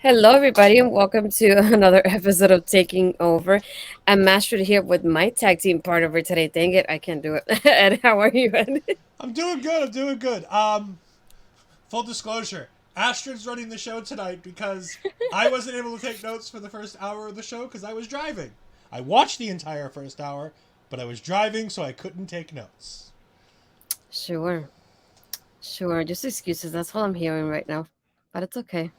Hello, everybody, and welcome to another episode of Taking Over. I'm Astrid here with my tag team partner for today. Dang it, I can't do it. Ed, how are you, Ed? I'm doing good. I'm doing good. Full disclosure: Astrid's running the show tonight because I wasn't able to take notes for the first hour of the show because I was driving. I watched the entire first hour, but I was driving, so I couldn't take notes. Sure, sure. Just excuses. That's all I'm hearing right now. But it's okay.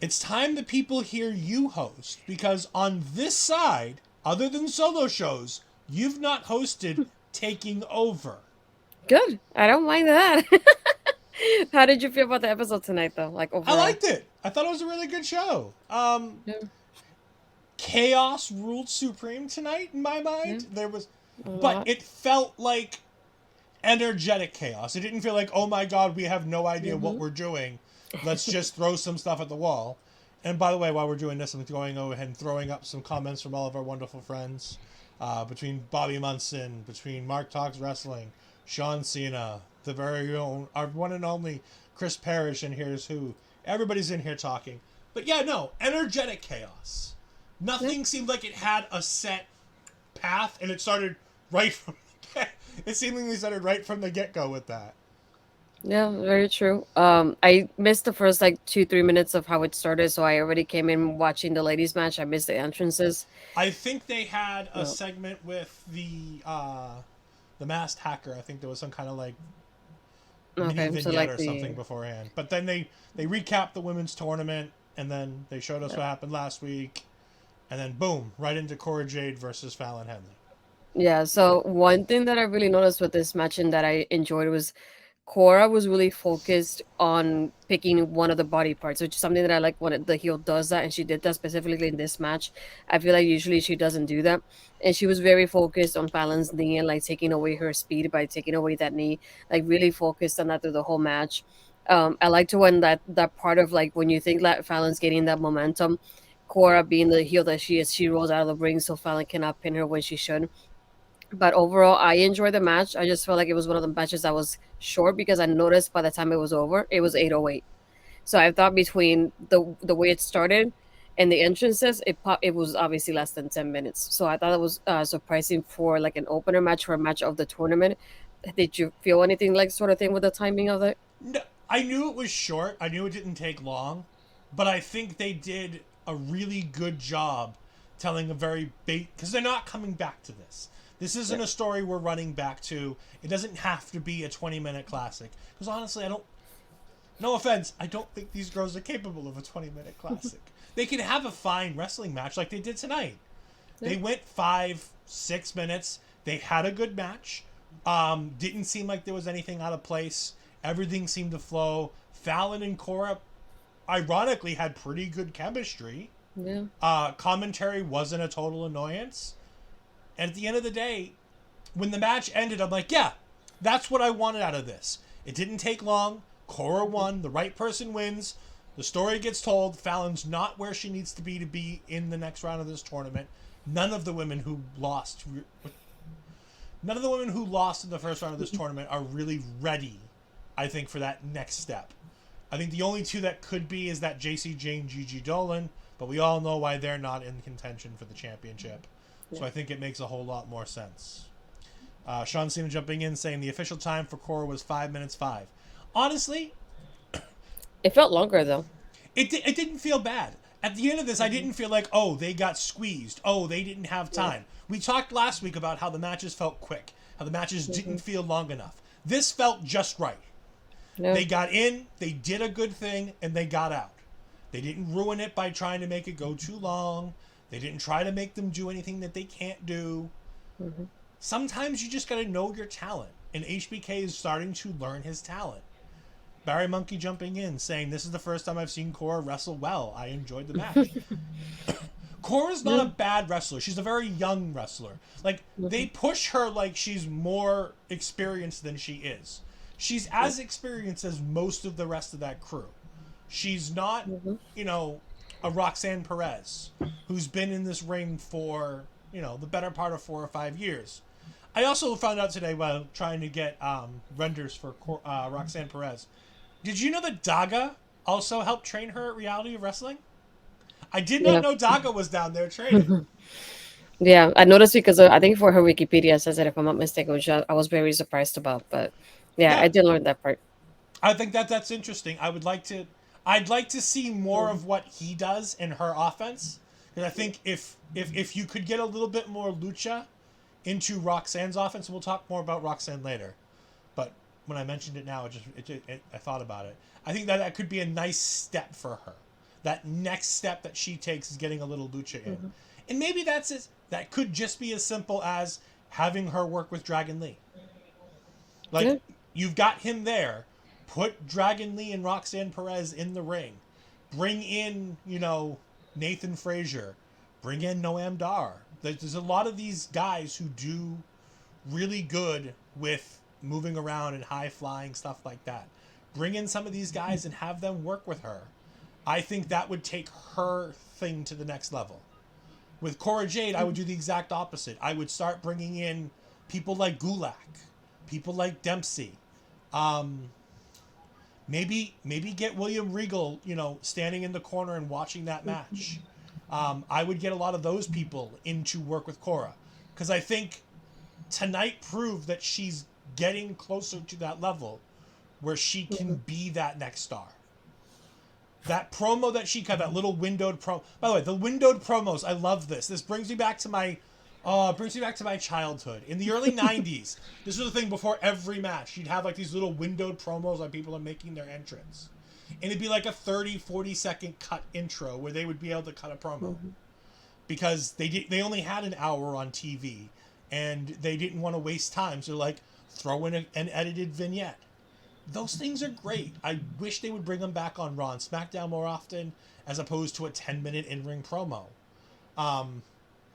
It's time the people hear you host because on this side, other than solo shows, you've not hosted Taking Over. Good. I don't mind that. How did you feel about the episode tonight, though? Like, I overall? liked it. I thought it was a really good show. Yeah, Chaos ruled supreme tonight in my yeah, mind. a But lot. it felt like energetic chaos. It didn't feel like, oh my god, we have no idea what Mm-hmm. we're doing. Let's just throw some stuff at the wall. And by the way, while we're doing this, I'm going over ahead and throwing up some comments from all of our wonderful friends. Between Bobby Munson, between Mark Talks Wrestling, Sean Cena, the very own, our one and only Chris Parrish, and Here's Who. Everybody's in here talking. But yeah, no, energetic chaos. Yeah, Nothing seemed like it had a set path, and it started right from it seemingly started right from the get go with that. yeah, very true. I missed the first like 2, 3 minutes of how it started, so I already came in watching the ladies' match. I missed the entrances. I think they had a No. segment with the masked hacker. I think there was some kind of like mini Okay, so vignette like or something the beforehand. But then they recapped the women's tournament, and then they showed us what happened last week, and then boom, right into Cora Jade versus Fallon Henley. yeah. So one thing that I really noticed with this match and that I enjoyed was Cora was really focused on picking one of the body parts, which is something that I like when the heel does that, and she did that specifically in this match. I feel like usually she doesn't do that, and she was very focused on Fallon's knee and like taking away her speed by taking away that knee, like really focused on that through the whole match. I liked when that part of like when you think that Fallon's getting that momentum, Cora being the heel that she is, she rolls out of the ring so Fallon cannot pin her when she should. But overall, I enjoyed the match. I just felt like it was one of the matches that was short because I noticed by the time it was over, it was 8:08. So I thought between the way it started and the entrances, it was obviously less than 10 minutes. So I thought it was surprising for like an opener match for a match of the tournament. Did you feel anything like sort of thing with the timing of it? No, I knew it was short. I knew it didn't take long, but I think they did a really good job telling a very bait because they're not coming back to this. This Yeah. isn't a story we're running back to. It doesn't have to be a 20-minute classic. Because honestly, I don't. No offense, I don't think these girls are capable of a 20-minute classic. They can have a fine wrestling match like they did tonight. Yeah. They went 5, 6 minutes. They had a good match. Didn't seem like there was anything out of place. Everything seemed to flow. Fallon and Cora, ironically, had pretty good chemistry. Yeah. Commentary wasn't a total annoyance. And at the end of the day, when the match ended, I'm like, yeah, that's what I wanted out of this. It didn't take long. Cora won. The right person wins. The story gets told. Fallon's not where she needs to be in the next round of this tournament. None of the women who lost, none of the women who lost in the first round of this tournament are really ready, I think, for that next step. I think the only two that could be is that JC Jane, Gigi Dolan, but we all know why they're not in contention for the championship. Yeah. So I think it makes a whole lot more sense. Sean Cena jumping in saying the official time for Cora was 5 minutes 5. Honestly, It felt longer though. it didn't feel bad. At the end of this, I Hmm. didn't feel like, oh, they got squeezed. Oh, they didn't have Yeah. time. We talked last week about how the matches felt quick, how the matches Hmm. didn't feel long enough. This felt just right. Yeah. They got in, they did a good thing, and they got out. They didn't ruin it by trying to make it go too long. They didn't try to make them do anything that they can't do. Hmm. Sometimes you just got to know your talent, and HBK is starting to learn his talent. Barry Monkey jumping in saying, this is the first time I've seen Cora wrestle well. I enjoyed the match. Cora's not Yeah. a bad wrestler. She's a very young wrestler. Like, they Hmm. push her like she's more experienced than she is. She's Yeah. as experienced as most of the rest of that crew. She's not, Hmm. you know, a Roxanne Perez who's been in this ring for, the better part of 4 or 5 years. I also found out today while trying to get renders for Roxanne Perez. Did you know that Daga also helped train her at Reality of Wrestling? I did not Yeah. know Daga was down there training. Yeah, I noticed because I think for her Wikipedia says it if I'm not mistaken, which I was very surprised about. But yeah, Yeah, I did learn that part. I think that that's interesting. I'd like to see more Mhm. of what he does in her offense. Because I think if you could get a little bit more lucha into Roxanne's offense, and we'll talk more about Roxanne later. But when I mentioned it now, I thought about it. I think that that could be a nice step for her. That next step that she takes is getting a little lucha in, Mhm. and maybe that could just be as simple as having her work with Dragon Lee. Yeah. Like, you've got him there. Put Dragon Lee and Roxanne Perez in the ring. Bring in, Nathan Frazier. Bring in Noam Dar. There's a lot of these guys who do really good with moving around and high flying stuff like that. Bring in some of these guys and have them work with her. I think that would take her thing to the next level. With Cora Jade, I would do the exact opposite. I would start bringing in people like Gulak, people like Dempsey. Um, maybe get William Regal, standing in the corner and watching that match. I would get a lot of those people in to work with Cora because I think tonight proved that she's getting closer to that level where she can Mhm. be that next star. That promo that she cut, that little windowed promo. By the way, the windowed promos, I love this. This brings me back to my childhood. In the early '90s, this was the thing before every match. You'd have like these little windowed promos on people are making their entrance, and it'd be like a 30, 40-second cut intro where they would be able to cut a promo Mhm. because they only had an hour on TV, and they didn't want to waste time. So like throw in an edited vignette. Those things are great. I wish they would bring them back on Raw and SmackDown more often, as opposed to a 10-minute in-ring promo. Um,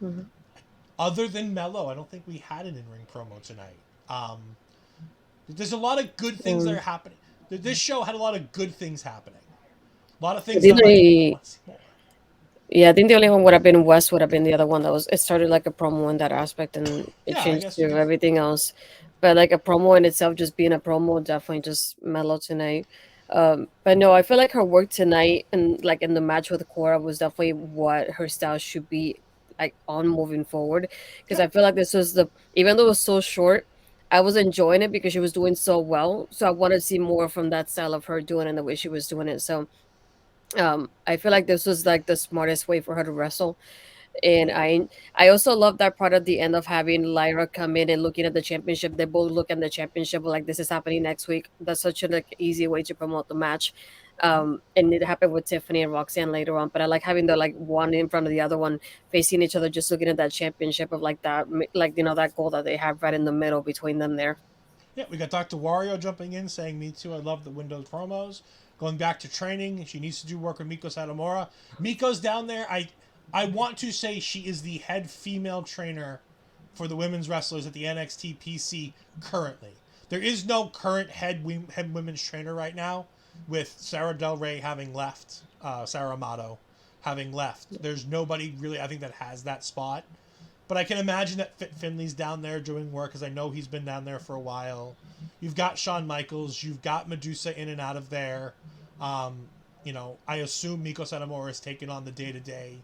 Mhm. Other than Mello, I don't think we had an in-ring promo tonight. Um, there's a lot of good things that are Um, happening. This show had a lot of good things happening. A lot of I things that think I'm like, I the want to see more. Yeah, I think the only one would have been West would have been the other one that was it started like a promo in that aspect and it Yeah, I changed guess to you could. everything else. But like a promo in itself just being a promo definitely just mellow tonight. But no, I feel like her work tonight and like in the match with Cora was definitely what her style should be like on moving forward. Because Yep. I feel like this was the even though it was so short, I was enjoying it because she was doing so well. So I wanted to see more from that style of her doing it and the way she was doing it. So I feel like this was like the smartest way for her to wrestle, and I also love that part at the end of having Lyra come in and looking at the championship. They both look at the championship like this is happening next week. That's such a like easy way to promote the match. And it happened with Tiffany and Roxanne later on, but I like having the like one in front of the other one facing each other, just looking at that championship of like that, like that goal that they have right in the middle between them there. Yeah, we got Dr. Wario jumping in saying, "Me too. I love the Windows promos." Going back to training, she needs to do work with Miko Satomura. Miko's down there. I want to say she is the head female trainer for the women's wrestlers at the NXT PC currently. There is no current head women's trainer right now, with Sarah Del Rey having left, Sarah Amato having left. There's nobody really I think that has that spot. But I can imagine that Fit Finley's down there doing work because I know he's been down there for a while. You've got Shawn Michaels. You've got Medusa in and out of there. I assume Miko Satomura is taking on the day-to-day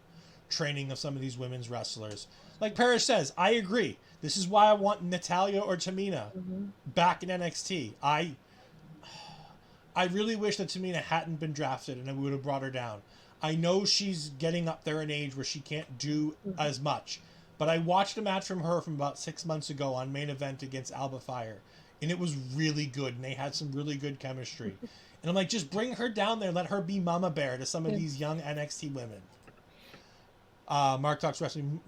training of some of these women's wrestlers. Like Parrish says, I agree. This is why I want Natalia or Tamina Mhm. back in NXT. I really wish that Tamina hadn't been drafted and we would have brought her down. I know she's getting up there in age where she can't do Mhm. as much, but I watched a match from her from about 6 months ago on main event against Alba Fire, and it was really good, and they had some really good chemistry. And I'm like, just bring her down there, let her be Mama Bear to some of Yeah. these young NXT women. Mark talks wrestling.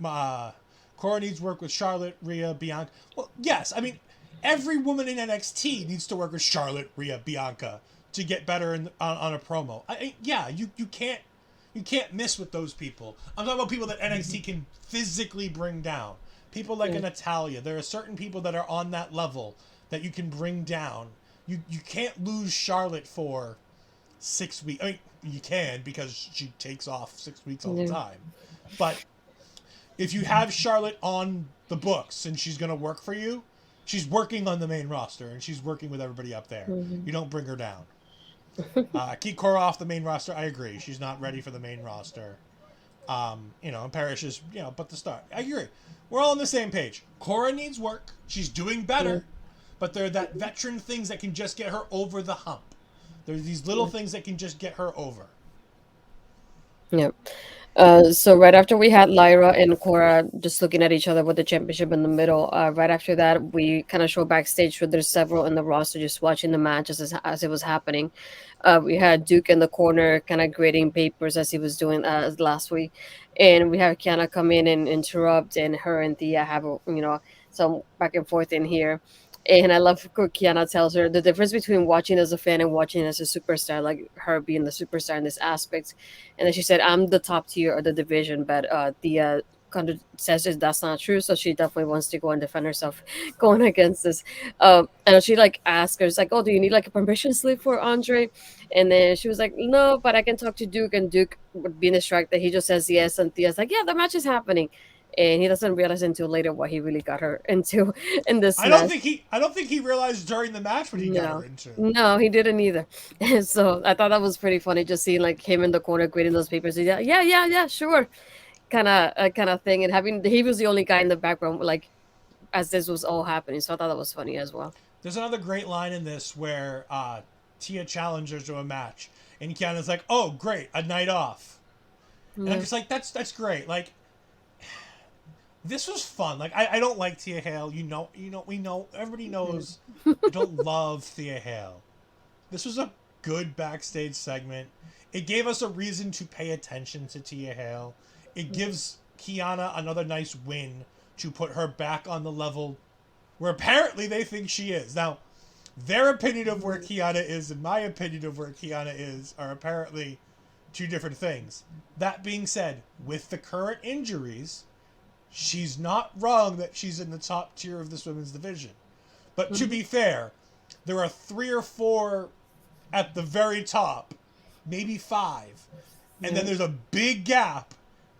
Cora needs work with Charlotte, Rhea, Bianca. Well, yes, I mean, every woman in NXT needs to work with Charlotte, Rhea, Bianca to get better on a promo. Yeah, you can't miss with those people. I'm talking about people that NXT can physically bring down. People like a Yeah. Natalia. There are certain people that are on that level that you can bring down. You can't lose Charlotte for 6 weeks. I mean, you can because she takes off 6 weeks all the Yeah. time. But if you have Charlotte on the books and she's going to work for you, she's working on the main roster and she's working with everybody up there. Mhm. You don't bring her down. Keep Cora off the main roster. I agree. She's not ready for the main roster. And Parrish is, but the start. I agree. We're all on the same page. Cora needs work. She's doing better. But there are that veteran things that can just get her over the hump. There's these little things that can just get her over. Yeah. So right after we had Lyra and Cora just looking at each other with the championship in the middle, right after that, we kind of show backstage where there's several in the roster just watching the match as it was happening. We had Duke in the corner kind of grading papers as he was doing last week. And we have Kiana come in and interrupt, and her and Thea have, some back and forth in here. And I love what Kiana tells her the difference between watching as a fan and watching as a superstar, like her being the superstar in this aspect. And then she said, I'm the top tier of the division, but Thea kind of says that that's not true. So she definitely wants to go and defend herself going against this. And she asked her, it's like, oh, do you need like a permission slip for Andre? And then she was like, no, but I can talk to Duke. And Duke would be distracted. He just says yes. And Thea's like, yeah, the match is happening. And he doesn't realize until later what he really got her into in this I match. don't think he realized during the match what he got her into. No, he didn't either. And so I thought that was pretty funny, just seeing like him in the corner grading those papers. Yeah, sure, kind of thing. And he was the only guy in the background, like as this was all happening. So I thought that was funny as well. There's another great line in this where Tia challenges to a match, and Kiana's like, "Oh, great, a night off." And I'm just like, "That's great." Like, this was fun. Like, I don't like Thea Hale. We know, everybody knows I don't love Thea Hale. This was a good backstage segment. It gave us a reason to pay attention to Thea Hale. It gives Kiana another nice win to put her back on the level where apparently they think she is. Now, their opinion of where Kiana is and my opinion of where Kiana is are apparently two different things. That being said, with the current injuries, she's not wrong that she's in the top tier of this women's division. But to be fair, there are 3 or 4 at the very top, maybe 5. And then there's a big gap.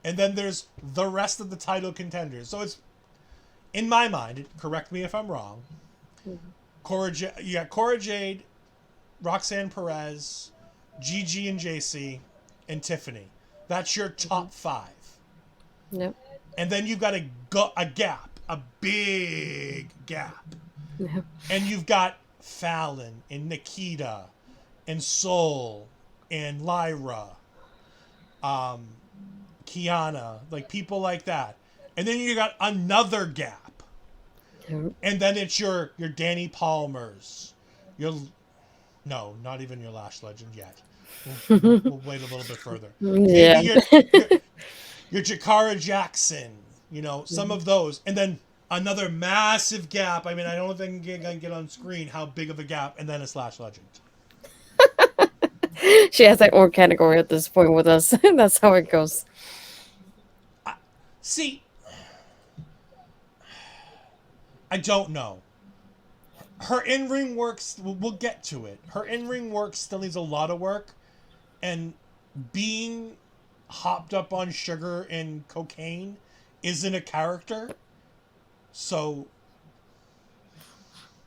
And then there's the rest of the title contenders. So it's, in my mind, correct me if I'm wrong, you got Cora Jade, Roxanne Perez, Gigi and JC, and Tiffany. That's your top 5. Yep. And then you've got a gap, a big gap. Yep. And you've got Fallon and Nikita and Soul and Lyra, Kiana, like people like that. And then you got another gap. Yep. And then it's your Danny Palmers. No, not even your Lash Legend yet. We'll wait a little bit further. Yeah. Maybe your Jakara Jackson, some of those. And then another massive gap. I mean, I don't think I can get on screen how big of a gap. And then a Slash Legend. She has that own category at this point with us. That's how it goes. See, I don't know. Her in-ring works, we'll get to it. Her in-ring work still needs a lot of work. And being hopped up on sugar and cocaine isn't a character. So...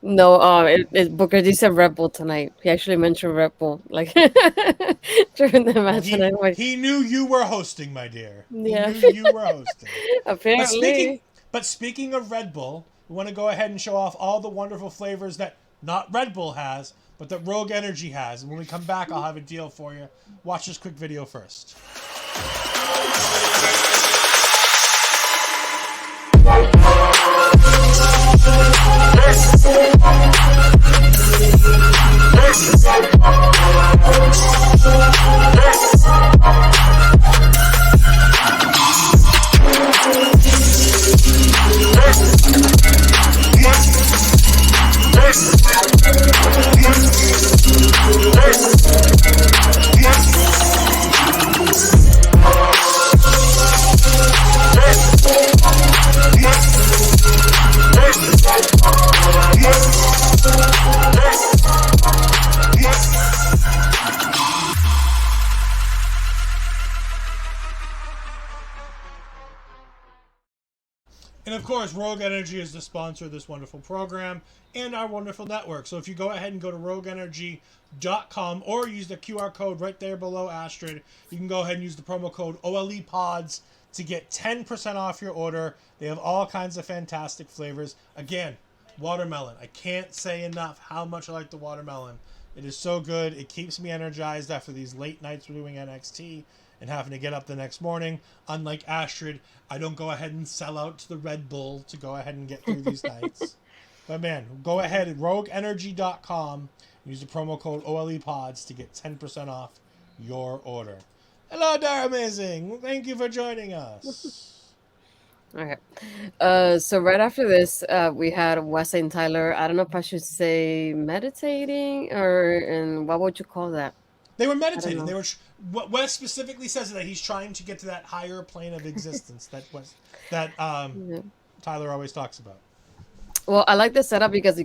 No, Booker D said Red Bull tonight. He actually mentioned Red Bull, like, during the match. He knew you were hosting, my dear. Yeah. He knew you were hosting. Apparently. But speaking of Red Bull, we want to go ahead and show off all the wonderful flavors that not Red Bull has, but that Rogue Energy has. And when we come back, I'll have a deal for you. Watch this quick video first. of course, Rogue Energy is the sponsor of this wonderful program and our wonderful network. So if you go ahead and go to rogueenergy.com or use the QR code right there below Astrid, you can go ahead and use the promo code OLEPODS to get 10% off your order. They have all kinds of fantastic flavors. Again, watermelon. I can't say enough how much I like the watermelon. It is so good. It keeps me energized after these late nights we're doing NXT and having to get up the next morning. Unlike Astrid, I don't go ahead and sell out to the Red Bull to go ahead and get through these nights. But man, go ahead at rogueenergy.com. Use the promo code OLEPODS to get 10% off your order. Hello there, amazing. Thank you for joining us. Okay. So right after this, we had Wes and Tyler. I don't know if I should say meditating and what would you call that? They were I don't meditating. They know. were. Wes specifically says that he's trying to get to that higher plane of existence that Yeah. Tyler always talks about. Well, I like the setup because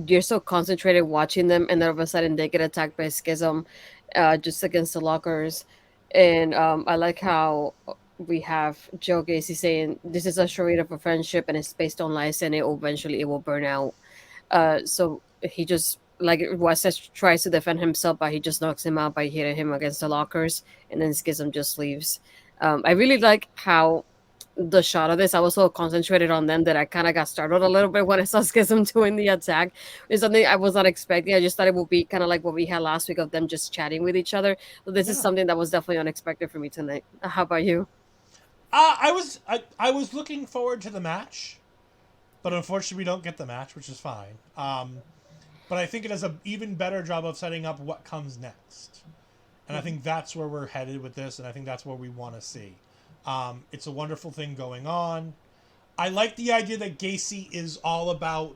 you're so concentrated watching them, and then all of a sudden they get attacked by Schism, just against the lockers, and I like how we have Joe Gacy saying this is a charade of a friendship, and it's based on lies, and eventually it will burn out. So he just like West tries to defend himself, but he just knocks him out by hitting him against the lockers, and then Schism just leaves. I really like how the shot of this, I was so concentrated on them that I kind of got startled a little bit when I saw Schism doing the attack. It's something I was not expecting. I just thought it would be kind of like what we had last week of them just chatting with each other. But this is Yeah. something that was definitely unexpected for me tonight. How about you? I was looking forward to the match, but unfortunately we don't get the match, which is fine. But I think it does an even better job of setting up what comes next, and I think that's where we're headed with this, and I think that's what we want to see. It's a wonderful thing going on. I like the idea that Gacy is all about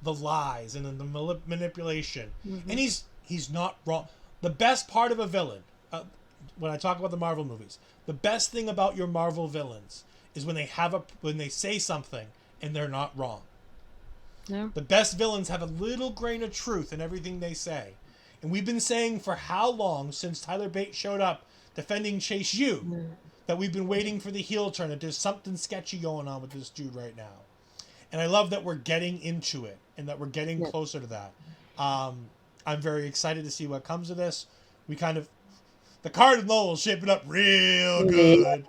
the lies and the manipulation, and he's not wrong. The best part of a villain, when I talk about the Marvel movies, the best thing about your Marvel villains is when they say something and they're not wrong. Yeah. The best villains have a little grain of truth in everything they say. And we've been saying for how long since Tyler Bates showed up defending Chase U that we've been waiting for the heel turn, that there's something sketchy going on with this dude right now. And I love that we're getting into it and that we're getting Yeah. closer to that. I'm very excited to see what comes of this. The Cardinals shaping up real Yeah. good.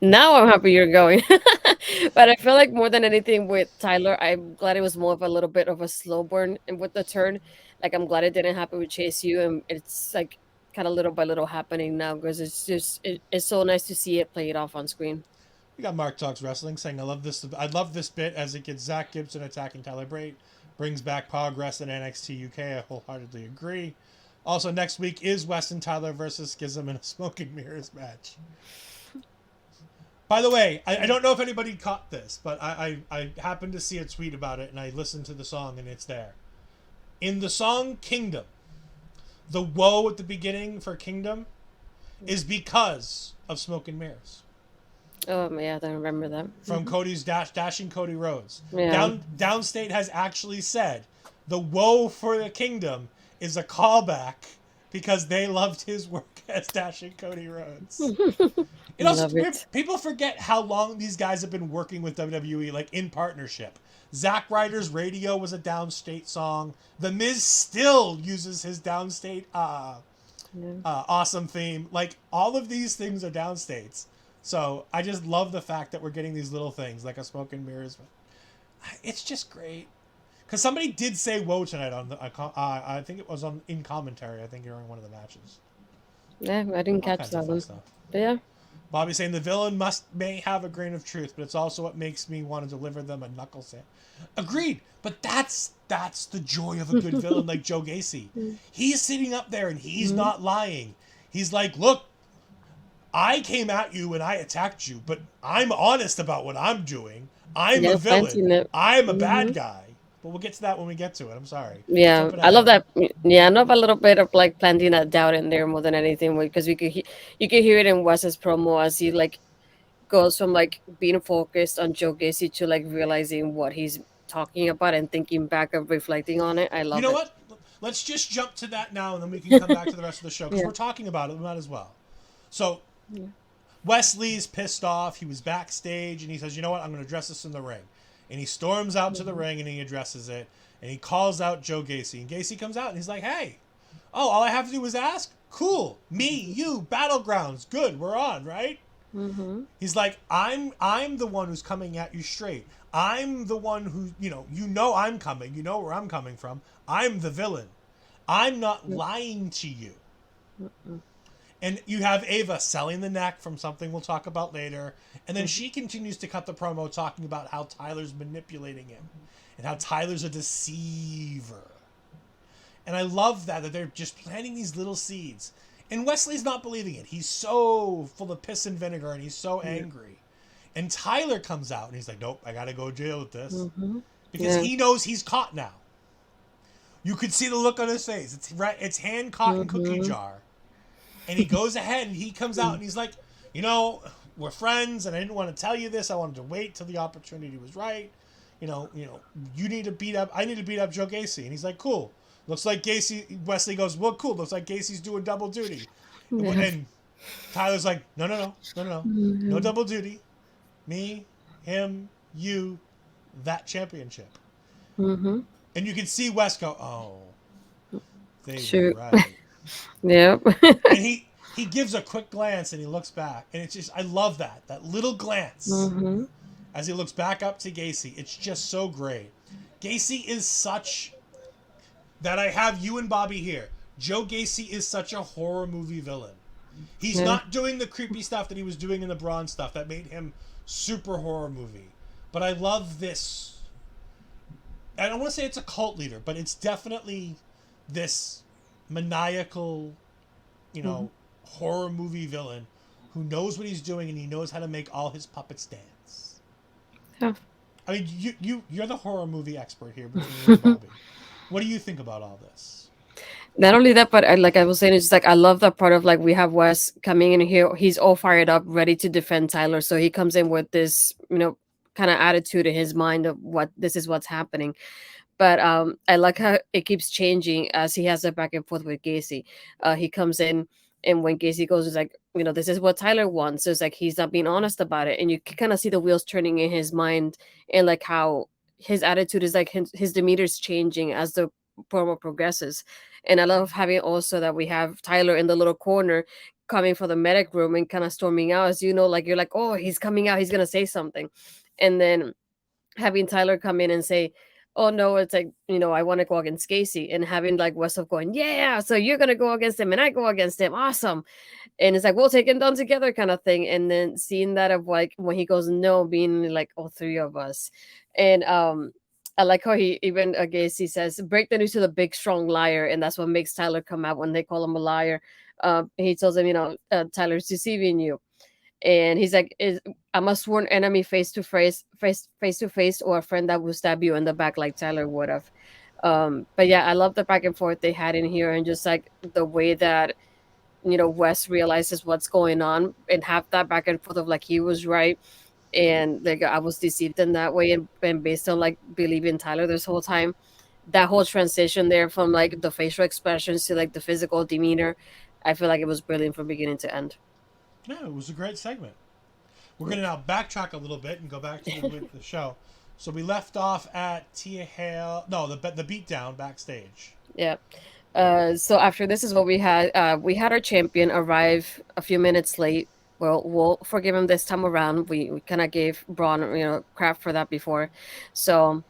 Now I'm happy you're going. But I feel like more than anything with Tyler, I'm glad it was more of a little bit of a slow burn and with the turn. Like I'm glad it didn't happen with Chase U, and it's like kind of little by little happening now because it's so nice to see it played off on screen. We got Mark Talks Wrestling saying, I love this bit as it gets Zach Gibson attacking Tyler Bate, brings back progress in NXT UK. I wholeheartedly agree. Also, next week is Weston Tyler versus Schism in a Smoke and Mirrors match. By the way, I don't know if anybody caught this, but I happened to see a tweet about it, and I listened to the song, and it's there. In the song Kingdom, the woe at the beginning for Kingdom is because of Smoke and Mirrors. Oh yeah, I don't remember that. From Cody's Dashing Cody Rhodes. Yeah. Downstate has actually said the woe for the Kingdom is a callback because they loved his work as Dashing Cody Rhodes. It also Love it. people forget how long these guys have been working with WWE, like in partnership. Zack Ryder's Radio was a Downstate song. The Miz still uses his Downstate awesome theme. Like all of these things are Downstates. So I just love the fact that we're getting these little things like a Smoke and Mirrors. It's just great. Because somebody did say "whoa" tonight on the. I think it was in commentary. I think during one of the matches. Yeah, I didn't All catch kinds that of fun one. stuff. But yeah. Bobby saying the villain may have a grain of truth, but it's also what makes me want to deliver them a knuckle sand. Agreed, but that's the joy of a good villain like Joe Gacy. He's sitting up there and he's not lying. He's like, look, I came at you and I attacked you, but I'm honest about what I'm doing. I'm a Yeah, villain. planting it. I'm a bad guy. But we'll get to that when we get to it. I'm sorry. Yeah, Jumping I love ahead. that. Yeah, I love a little bit of like planting that doubt in there more than anything, because you could hear it in Wes's promo as he like goes from like being focused on Joe Gacy to like realizing what he's talking about and thinking back and reflecting on it. I You love know it. what? Let's just jump to that now, and then we can come back to the rest of the show because Yeah. we're talking about it. We might as well. So Yeah. Wesley's pissed off. He was backstage, and he says, "You know what? I'm going to address this in the ring." And he storms out to the ring and he addresses it. And he calls out Joe Gacy. And Gacy comes out and he's like, hey, oh, all I have to do is ask? Cool. Me, you, Battlegrounds. Good, we're on, right? Mm-hmm. He's like, I'm the one who's coming at you straight. I'm the one who, you know I'm coming. You know where I'm coming from. I'm the villain. I'm not lying to you. And you have Ava selling the neck from something we'll talk about later. And then she continues to cut the promo talking about how Tyler's manipulating him and how Tyler's a deceiver. And I love that they're just planting these little seeds. And Wesley's not believing it. He's so full of piss and vinegar and he's so angry. And Tyler comes out and he's like, nope, I got to go to jail with this. Mm-hmm. Because he knows he's caught now. You could see the look on his face. It's hand caught in cookie jar. And he goes ahead and he comes out and he's like, we're friends and I didn't want to tell you this. I wanted to wait till the opportunity was right. You need to beat up, I need to beat up Joe Gacy. And he's like, cool. Looks like Wesley goes, well, cool. Looks like Gacy's doing double duty. Yeah. And Tyler's like, no. No double duty. Me, him, you, that championship. Mm-hmm. And you can see Wes go, oh, they were right. Yep. And he gives a quick glance and he looks back. And it's just, I love that little glance as he looks back up to Gacy. It's just so great. Gacy is such, that I have you and Bobby here. Joe Gacy is such a horror movie villain. He's not doing the creepy stuff that he was doing in the Braun stuff that made him super horror movie. But I love this. I don't want to say it's a cult leader, but it's definitely this maniacal, horror movie villain who knows what he's doing and he knows how to make all his puppets dance. Yeah. I mean, you're the horror movie expert here between you and Bobby. What do you think about all this? Not only that, but like I was saying, it's just like I love that part of like we have Wes coming in here. He's all fired up, ready to defend Tyler. So he comes in with this, kind of attitude in his mind of what this is what's happening. But I like how it keeps changing as he has a back and forth with Gacy. He comes in, and when Gacy goes, it's like, this is what Tyler wants. So it's like he's not being honest about it, and you can kind of see the wheels turning in his mind, and like how his attitude is like his demeanor is changing as the promo progresses. And I love having also that we have Tyler in the little corner coming from the medic room and kind of storming out, as like you're like, oh, he's coming out, he's gonna say something, and then having Tyler come in and say, oh no, it's like, I want to go against Gacy, and having like Westhoff going, yeah, so you're gonna go against him and I go against him, awesome. And it's like, we'll take him down together kind of thing. And then seeing that of like when he goes no, being like all three of us. And I like how he even Gacy says, break the news to the big strong liar, and that's what makes Tyler come out when they call him a liar. He tells him, Tyler's deceiving you. And he's like, I'm a sworn enemy face to face, or a friend that will stab you in the back like Tyler would have. But yeah, I love the back and forth they had in here, and just like the way that Wes realizes what's going on and have that back and forth of like he was right, and like I was deceived in that way, and based on like believing Tyler this whole time. That whole transition there from like the facial expressions to like the physical demeanor, I feel like it was brilliant from beginning to end. Yeah, it was a great segment. We're going to now backtrack a little bit and go back to the show. So we left off at Tia Hale. No, the beatdown backstage. Yeah. So after this is what we had. We had our champion arrive a few minutes late. Well, we'll forgive him this time around. We kind of gave Braun, crap for that before. So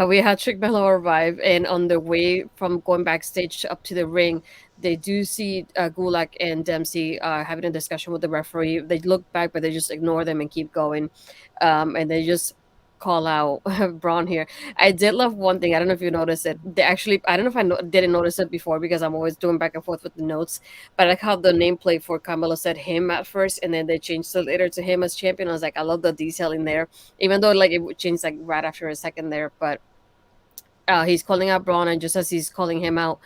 we had Trick Mello arrive, and on the way from going backstage up to the ring, they do see Gulak and Dempsey having a discussion with the referee. They look back, but they just ignore them and keep going. And they just call out Braun here. I did love one thing. I don't know if you noticed it. They actually, I don't know if didn't notice it before because I'm always doing back and forth with the notes. But I like how the nameplate for Carmelo said him at first, and then they changed it later to him as champion. I was like, I love the detailing there, even though like it would change like right after a second there. But he's calling out Braun, and just as he's calling him out,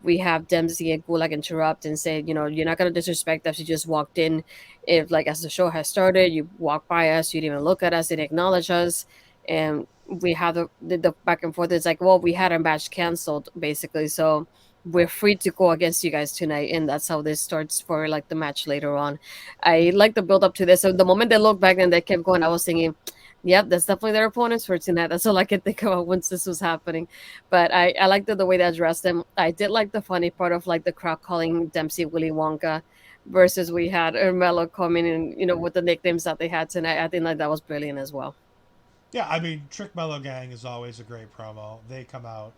we have Dempsey and Gulak interrupt and say, you're not going to disrespect us. You just walked in. If, like, as the show has started, you walked by us, you didn't even look at us, didn't acknowledge us. And we have the back and forth. It's like, well, we had our match canceled, basically. So we're free to go against you guys tonight. And that's how this starts for, like, the match later on. I like the build up to this. So the moment they look back and they kept going, I was thinking, Yep, that's definitely their opponents for tonight. That's all I could think about once this was happening. But I liked the way they addressed them. I did like the funny part of like the crowd calling Dempsey Willy Wonka versus we had Ermelo coming in, with the nicknames that they had tonight. I think like that was brilliant as well. Yeah, I mean, Trick Mellow Gang is always a great promo. They come out.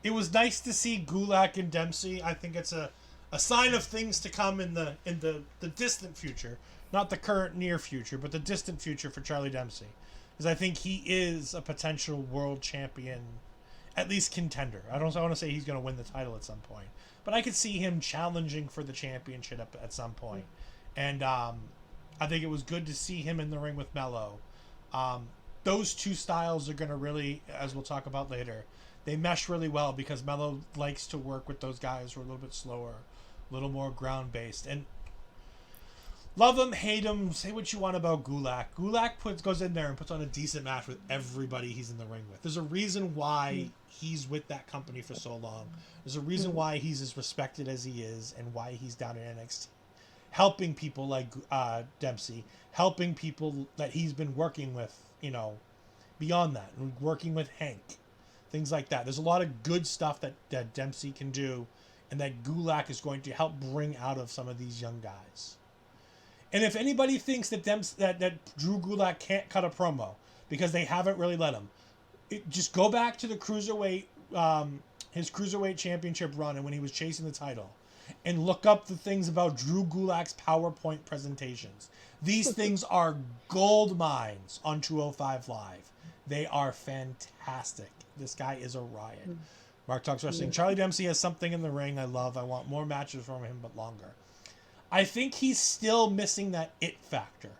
It was nice to see Gulak and Dempsey. I think it's a sign of things to come in the distant future, not the current near future, but the distant future for Charlie Dempsey, because I think he is a potential world champion, at least contender. I don't want to say he's going to win the title at some point, but I could see him challenging for the championship at some point. And I think it was good to see him in the ring with Mello. Um, those two styles are going to really, as we'll talk about later, they mesh really well because Mello likes to work with those guys who are a little bit slower, a little more ground based. And love him, hate him, say what you want about Gulak. Gulak goes in there and puts on a decent match with everybody he's in the ring with. There's a reason why he's with that company for so long. There's a reason why he's as respected as he is and why he's down in NXT. Helping people like Dempsey, helping people that he's been working with, beyond that, working with Hank, things like that. There's a lot of good stuff that Dempsey can do, and that Gulak is going to help bring out of some of these young guys. And if anybody thinks that Drew Gulak can't cut a promo because they haven't really let him, just go back to the cruiserweight, his cruiserweight championship run, and when he was chasing the title, and look up the things about Drew Gulak's PowerPoint presentations. These things are gold mines on 205 Live. They are fantastic. This guy is a riot. Mark Talks Wrestling. Charlie Dempsey has something in the ring I love. I want more matches from him, but longer. I think he's still missing that it factor.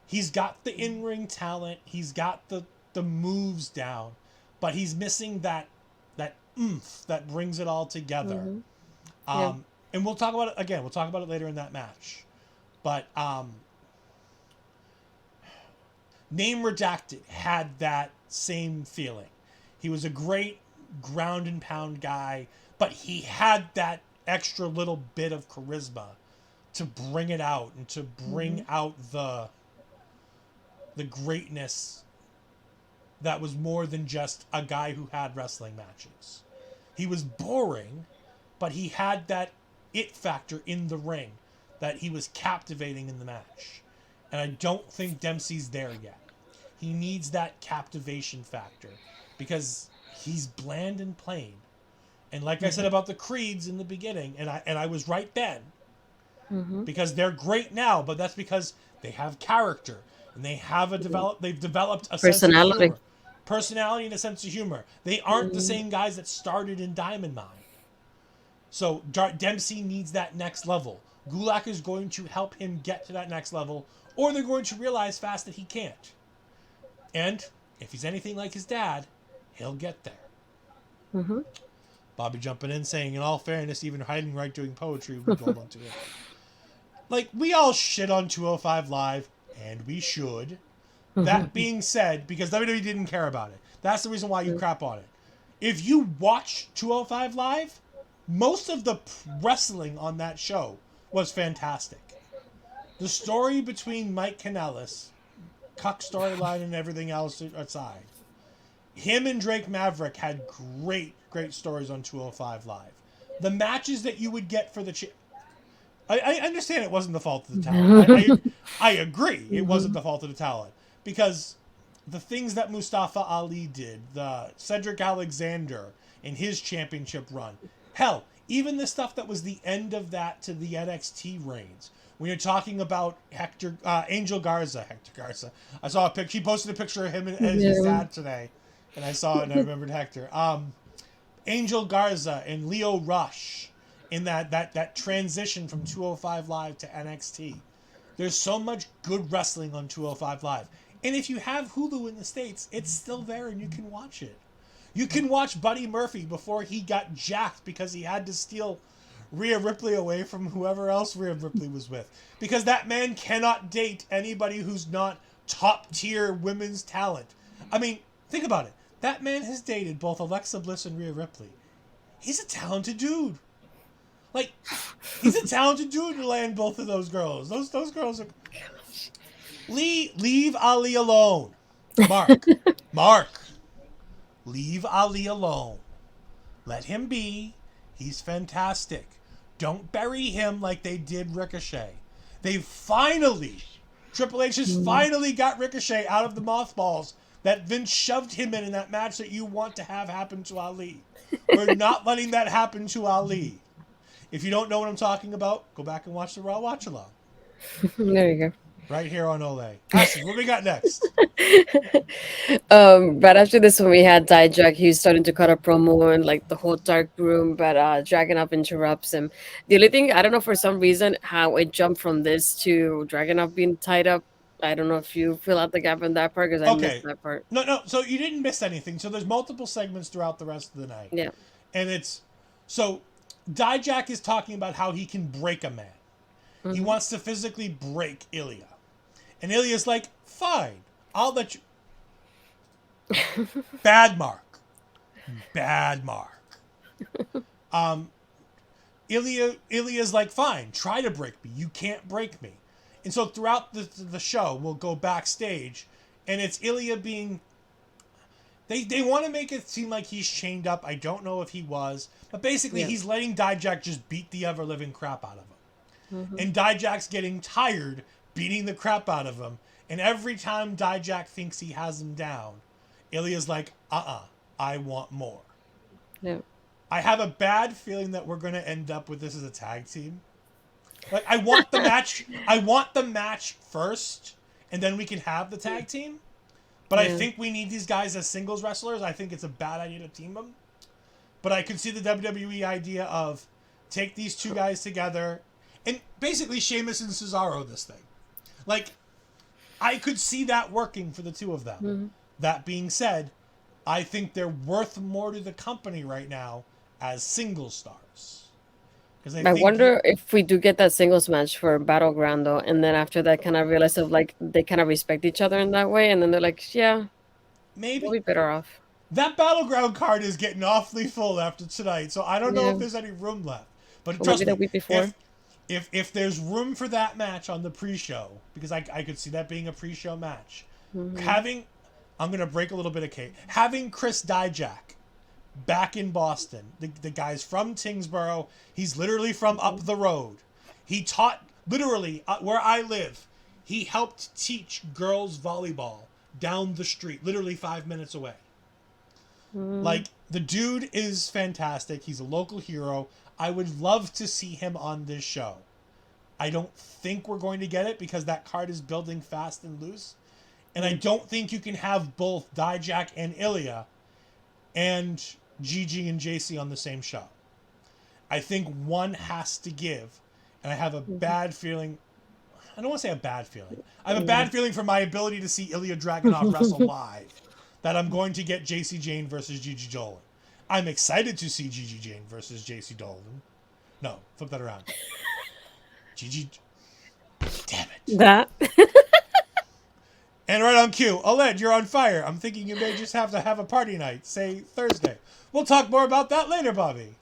He's got the in-ring talent. He's got the moves down, but he's missing that oomph that brings it all together. Mm-hmm. Yeah. And we'll talk about it again. We'll talk about it later in that match. But Name Redacted had that same feeling. He was a great ground and pound guy, but he had that extra little bit of charisma to bring it out and to bring out the greatness that was more than just a guy who had wrestling matches. He was boring, but he had that it factor in the ring that he was captivating in the match. And I don't think Dempsey's there yet. He needs that captivation factor because he's bland and plain. And like I said about the Creeds in the beginning, and I was right then, because they're great now, but that's because they have character and they've developed a sense of humor. Personality and a sense of humor. They aren't the same guys that started in Diamond Mine. So Dempsey needs that next level. Gulak is going to help him get to that next level, or they're going to realize fast that he can't. And if he's anything like his dad, he'll get there. Bobby jumping in saying, in all fairness, even hiding right doing poetry would go on to it. Like, we all shit on 205 Live, and we should. That being said, because WWE didn't care about it, that's the reason why you crap on it. If you watch 205 Live, most of the wrestling on that show was fantastic. The story between Mike Kanellis, Cuck storyline and everything else aside, him and Drake Maverick had great stories on 205 Live. The matches that you would get for the... I understand it wasn't the fault of the talent. I agree it wasn't the fault of the talent. Because the things that Mustafa Ali did, the Cedric Alexander in his championship run, hell, even the stuff that was the end of that to the NXT reigns. When you're talking about Angel Garza, I saw a picture. He posted a picture of him and his dad today, and I saw it and I remembered Hector. Angel Garza and Leo Rush in that transition from 205 Live to NXT. There's so much good wrestling on 205 Live. And if you have Hulu in the States, it's still there and you can watch it. You can watch Buddy Murphy before he got jacked because he had to steal Rhea Ripley away from whoever else Rhea Ripley was with. Because that man cannot date anybody who's not top tier women's talent. I mean, think about it. That man has dated both Alexa Bliss and Rhea Ripley. He's a talented dude. Like, he's a talented dude to land both of those girls. Those girls are... Leave Ali alone. Mark. Mark. Leave Ali alone. Let him be. He's fantastic. Don't bury him like they did Ricochet. They finally, Triple H has finally got Ricochet out of the mothballs that Vince shoved him in that match that you want to have happen to Ali. We're not letting that happen to Ali. If you don't know what I'm talking about, go back and watch the Raw Watch Along. There you Right here on Ol'Ed. Astrid, what we got next? go. Right after this one, we had Dijak. He was starting to cut a promo in like the whole dark room, but Dragunov interrupts him. The only thing I don't know for some reason how it jumped from this to Dragunov being tied up. I don't know if you fill out the gap in that part because I missed Okay. that part. No. So you didn't miss anything. So there's multiple segments throughout the rest of the night. Yeah. And it's so Dijak is talking about how he can break a man. He Hmm. wants to physically break Ilya. And Ilya's like, fine, I'll let you. Bad mark. Bad mark. Ilya's like, fine, try to break me. You can't break me. And so throughout the show, we'll go backstage, and it's Ilya being. They want to make it seem like he's chained up. I don't know if he was. But basically, Yeah. he's letting Dijak just beat the ever living crap out of him. Hmm. And Dijak's getting tired beating the crap out of him. And every time Dijak thinks he has him down, Ilya's like, I want more. Yeah. I have a bad feeling that we're going to end up with this as a tag team. Like, I want the match. I want the match first, and then we can have the tag team. But I Yeah. think we need these guys as singles wrestlers. I think it's a bad idea to team them. But I could see the WWE idea of take these two guys together and basically Sheamus and Cesaro this thing. Like, I could see that working for the two of them. Mhm. That being said, I think they're worth more to the company right now as single stars. Because I I think wonder if we do get that singles match for Battleground though, and then after that, kind of realize of like they kind of respect each other in that way, and then they're like, yeah, we'll maybe be better off. that Battleground card is getting awfully full after tonight, so I don't know if Yeah, there's any room left. But or maybe trust the me, week before. if there's room for that match on the pre-show, because I could see that being a pre-show match, Hmm. having I'm gonna break a little bit of Kate. Having Chris Dijak back in Boston, the guy's from Tingsboro. He's literally from up the road. He taught literally where I live. He helped teach girls volleyball down the street, literally 5 minutes away. Hmm. Like, the dude is fantastic. He's a local hero. I would love to see him on this show. I don't think we're going to get it because that card is building fast and loose. And I don't think you can have both Dijak and Ilya and Gigi and JC on the same show. I think one has to give. And I have a bad feeling. I don't want to say a bad feeling. I have a Yeah. bad feeling for my ability to see Ilya Dragunov wrestle live. That I'm going to get JC Jane versus Gigi Dolan. I'm excited to see Gigi Jane versus JC Dolan. No, flip that around. Gigi. Damn it. That. And right on cue, Ol'Ed, you're on fire. I'm thinking you may just have to have a party night, say Thursday. We'll talk more about that later, Bobby.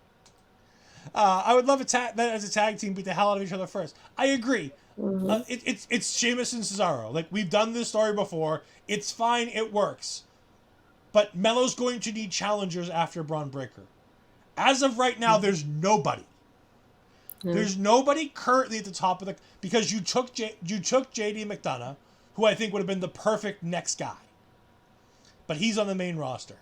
I would love that as a tag team beat the hell out of each other first. I agree. Hmm. It's Sheamus and Cesaro. Like, we've done this story before. It's fine. It works. But Melo's going to need challengers after Braun Breaker. As of right now, there's nobody. Yeah. There's nobody currently at the top of the because you took JD McDonough, who I think would have been the perfect next guy. But he's on the main roster.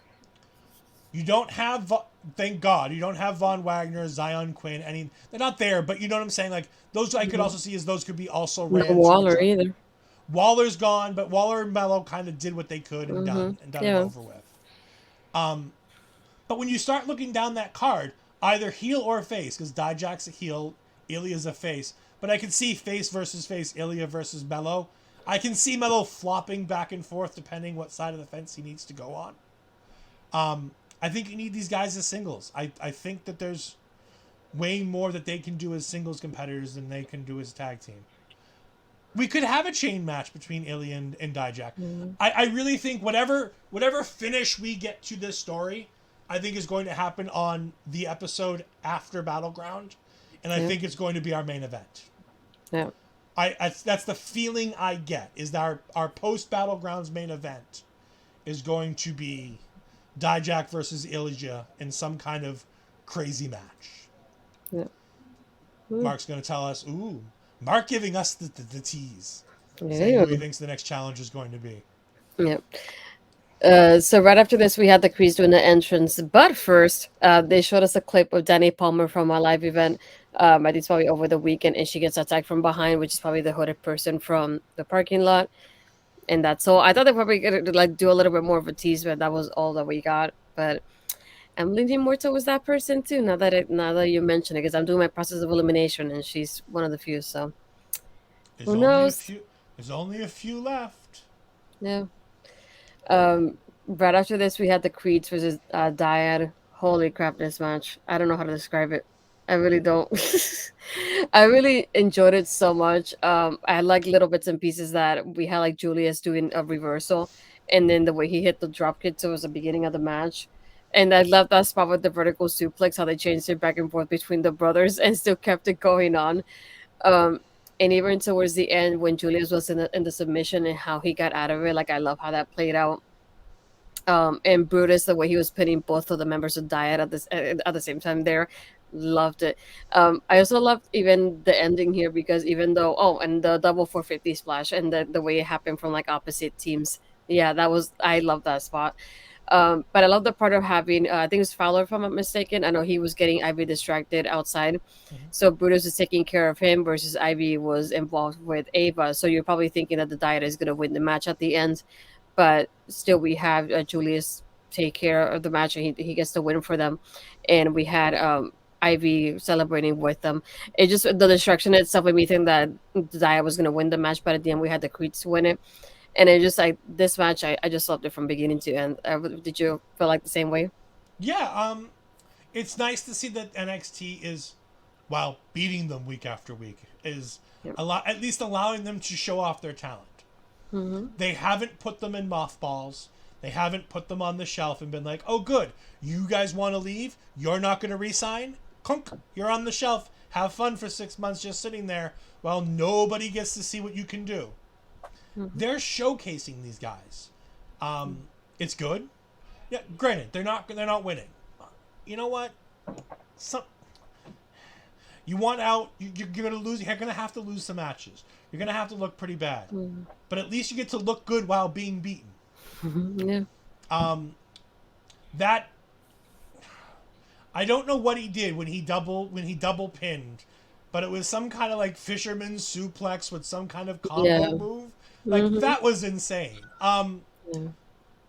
You don't have, thank God, you don't have Von Wagner, Zion Quinn, they're not there, but you know what I'm saying? Like, those I could Mhm. also see as those could be also No ran Waller towards. either. Waller's gone, but Waller and Mello kind of did what they could and Hmm. done and done and Yeah. over with. But when you start looking down that card, either heel or face, because Dijak's a heel, Ilya's a face, but I can see face versus face, Ilya versus Mello. I can see Mello flopping back and forth depending what side of the fence he needs to go on. I think you need these guys as singles. I think that there's way more that they can do as singles competitors than they can do as a tag team. We could have a chain match between Ilya and Dijak. Hmm. I really think whatever finish we get to this story, I think is going to happen on the episode after Battleground, and I Yeah. think it's going to be our main event. Yeah. That's the feeling I get, is that our post Battlegrounds main event is going to be Dijak versus Ilja in some kind of crazy match. Yeah. Mm. Mark's going to tell us, ooh, Mark giving us the tease, saying Yeah. who he thinks the next challenge is going to be. Yeah. So right after this, we had the Creeds doing the entrance. But first, they showed us a clip of Danny Palmer from a live event. I think it's probably over the weekend, and she gets attacked from behind, which is probably the hooded person from the parking lot. And that's all. I thought they probably gonna like do a little bit more of a tease, but that was all that we got. But I'm leaning more towards that person too. Now that you mention it, because I'm doing my process of elimination, and she's one of the few. So There's who only a knows? few. There's only a few left. Yeah. Um, right after this, we had the Creeds versus Dyad. Holy crap, this match! I don't know how to describe it. I really don't. I really enjoyed it so much. I like little bits and pieces that we had, like Julius doing a reversal, and then the way he hit the drop kick towards the beginning of the match. And I love that spot with the vertical suplex, how they changed it back and forth between the brothers and still kept it going on. Um, and even towards the end, when Julius was in the submission and how he got out of it, like I love how that played out. And Brutus, the way he was pinning both of the members of Diet at the same time there, loved it. I also loved even the ending here because even though and the double 450 splash and the way it happened from like opposite teams, yeah, that was I love that spot. But I love the part of having I think it was Fowler if I'm not mistaken. I know he was getting Ivy distracted outside, Mm-hmm. so Brutus is taking care of him versus Ivy was involved with Ava. So you're probably thinking that the Diet is going to win the match at the end, but still we have Julius take care of the match and he gets the win for them, and we had Ivy celebrating with them. It just the distraction itself made me think that Zaya was going to win the match, but at the end we had the Creeds win it, and it just like this match I just loved it from beginning to end. Did you feel like the same way? Yeah. It's nice to see that NXT is, while beating them week after week, is Yeah. at least allowing them to show off their talent. Mm-hmm. They haven't put them in mothballs. They haven't put them on the shelf and been like, "Oh, good, you guys want to leave? You're not going to resign? Kunk, you're on the shelf. Have fun for 6 months just sitting there while nobody gets to see what you can do." Mm-hmm. They're showcasing these guys. It's good. Yeah, granted, they're not winning. You know what? Some you want out. You're gonna lose. You're gonna have to lose some matches. You're gonna have to look pretty bad. But at least you get to look good while being beaten. Mm-hmm. Yeah. Um, that I don't know what he did when he double pinned, but it was some kind of like fisherman suplex with some kind of Yeah. combo move. Like Mm-hmm. that was insane. Yeah.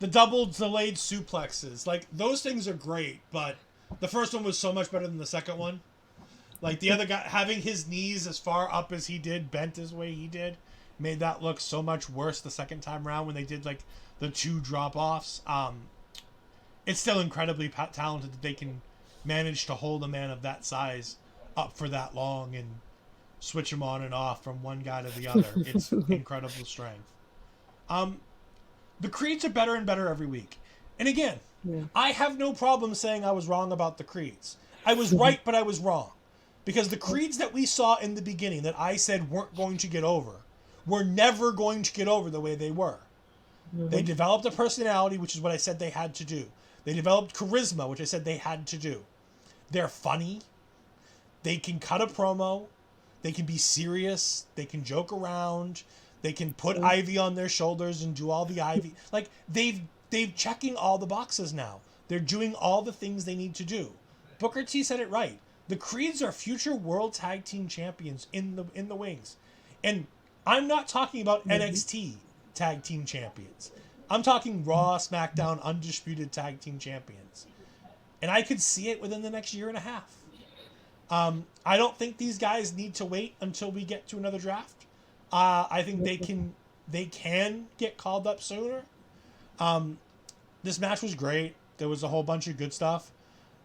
The double delayed suplexes, like those things are great, but the first one was so much better than the second one. Like the other guy having his knees as far up as he did, bent as way he did, made that look so much worse the second time around when they did like the two drop offs. It's still incredibly talented that they can manage to hold a man of that size up for that long and switch him on and off from one guy to the other. It's incredible strength. Um, the Creeds are better and better every week. And again, Yeah. I have no problem saying I was wrong about the Creeds. I was right, but I was wrong. Because the Creeds that we saw in the beginning that I said weren't going to get over were never going to get over the way they were. They Mm-hmm. developed a personality, which is what I said they had to do. They developed charisma, which I said they had to do. They're funny. They can cut a promo. They can be serious. They can joke around. They can put Ivy on their shoulders and do all the Ivy. Like they've checking all the boxes now. They're doing all the things they need to do. Booker T said it right. The Creeds are future World Tag Team Champions in the wings. And I'm not talking about Mm-hmm. NXT Tag Team Champions. I'm talking Raw, SmackDown, Undisputed Tag Team Champions. And I could see it within the next year and a half. I don't think these guys need to wait until we get to another draft. I think they can get called up sooner. This match was great. There was a whole bunch of good stuff.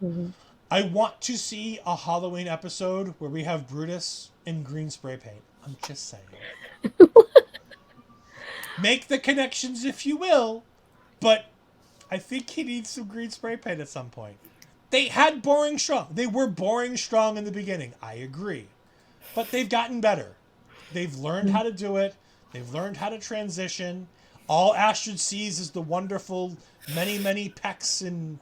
Mm-hmm. I want to see a Halloween episode where we have Brutus in green spray paint. I'm just saying. Make the connections if you will, but I think he needs some green spray paint at some point. They had boring strong. They were boring strong in the beginning. I agree. But they've gotten better. They've learned how to do it. They've learned how to transition. All Astrid sees is the wonderful many pecs and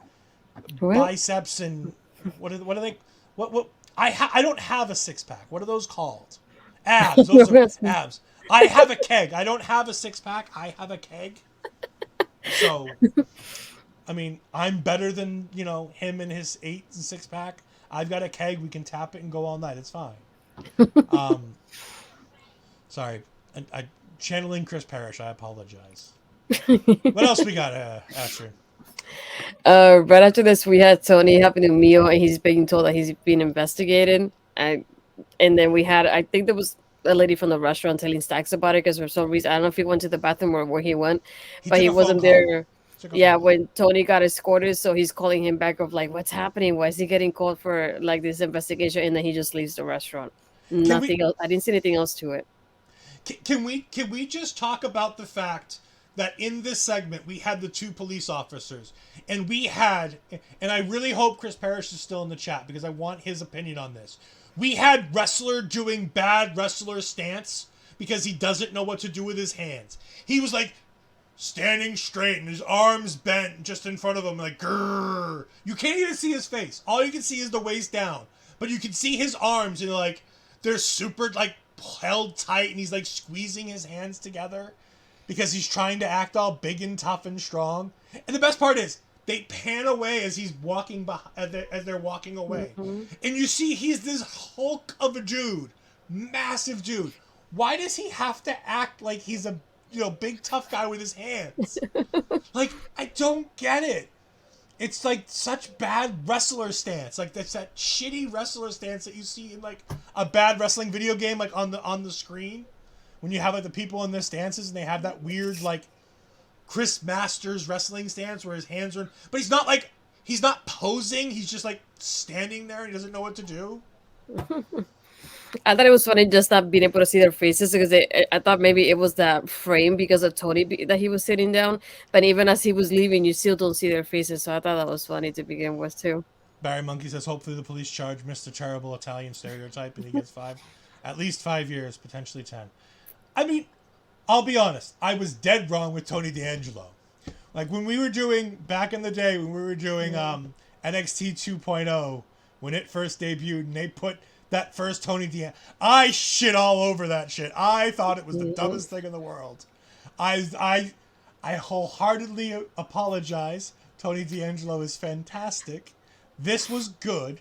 What? biceps and what are they? What I don't have a six pack. What are those called? Abs. Those are abs. I have a keg. I don't have a six pack. I have a keg. So I mean, I'm better than him and his eight and six pack. I've got a keg. We can tap it and go all night. It's fine. Um, sorry, I channeling Chris Parrish. I apologize. What else we got, Asher? Right after this, we had Tony having a meal, and he's being told that he's being investigated. And then we had, I think there was a lady from the restaurant telling Stacks about it because for some reason, I don't know if he went to the bathroom or where he went, He but took he a phone wasn't call. there. Took a Yeah, phone call. when Tony got escorted, so he's calling him back of like, what's happening? Why is he getting called for like this investigation? And then he just leaves the restaurant. Can we Nothing else. I didn't see anything else to it. can we just talk about the fact that in this segment we had the two police officers and we had, and I really hope Chris Parrish is still in the chat because I want his opinion on this. We had wrestler doing bad wrestler stance because he doesn't know what to do with his hands. He was like standing straight and his arms bent just in front of him like grrr. You can't even see his face. All you can see is the waist down. But you can see his arms and like they're super like held tight and he's like squeezing his hands together because he's trying to act all big and tough and strong. And the best part is they pan away as he's walking as they're walking away. Hmm. And you see he's this hulk of a dude, massive dude. Why does he have to act like he's a big tough guy with his hands? Like I don't get it. It's like such bad wrestler stance. Like that's that shitty wrestler stance that you see in like a bad wrestling video game, like on the screen, when you have like the people in their stances and they have that weird like Chris Masters wrestling stance where his hands are. But he's not posing. He's just like standing there and he doesn't know what to do. I thought it was funny just not being able to see their faces because I thought maybe it was that frame because of Tony that he was sitting down. But even as he was leaving, you still don't see their faces. So I thought that was funny to begin with too. Barry Monkey says hopefully the police charge Mr. Terrible Italian Stereotype and he gets at least 5 years, potentially 10. I mean, I'll be honest. I was dead wrong with Tony D'Angelo. Like when we were doing back in the day when we were doing NXT 2.0 when it first debuted and they put that first Tony D'Angelo, I shit all over that shit. I thought it was the Mhm. dumbest thing in the world. I wholeheartedly apologize. Tony D'Angelo is fantastic. This was good.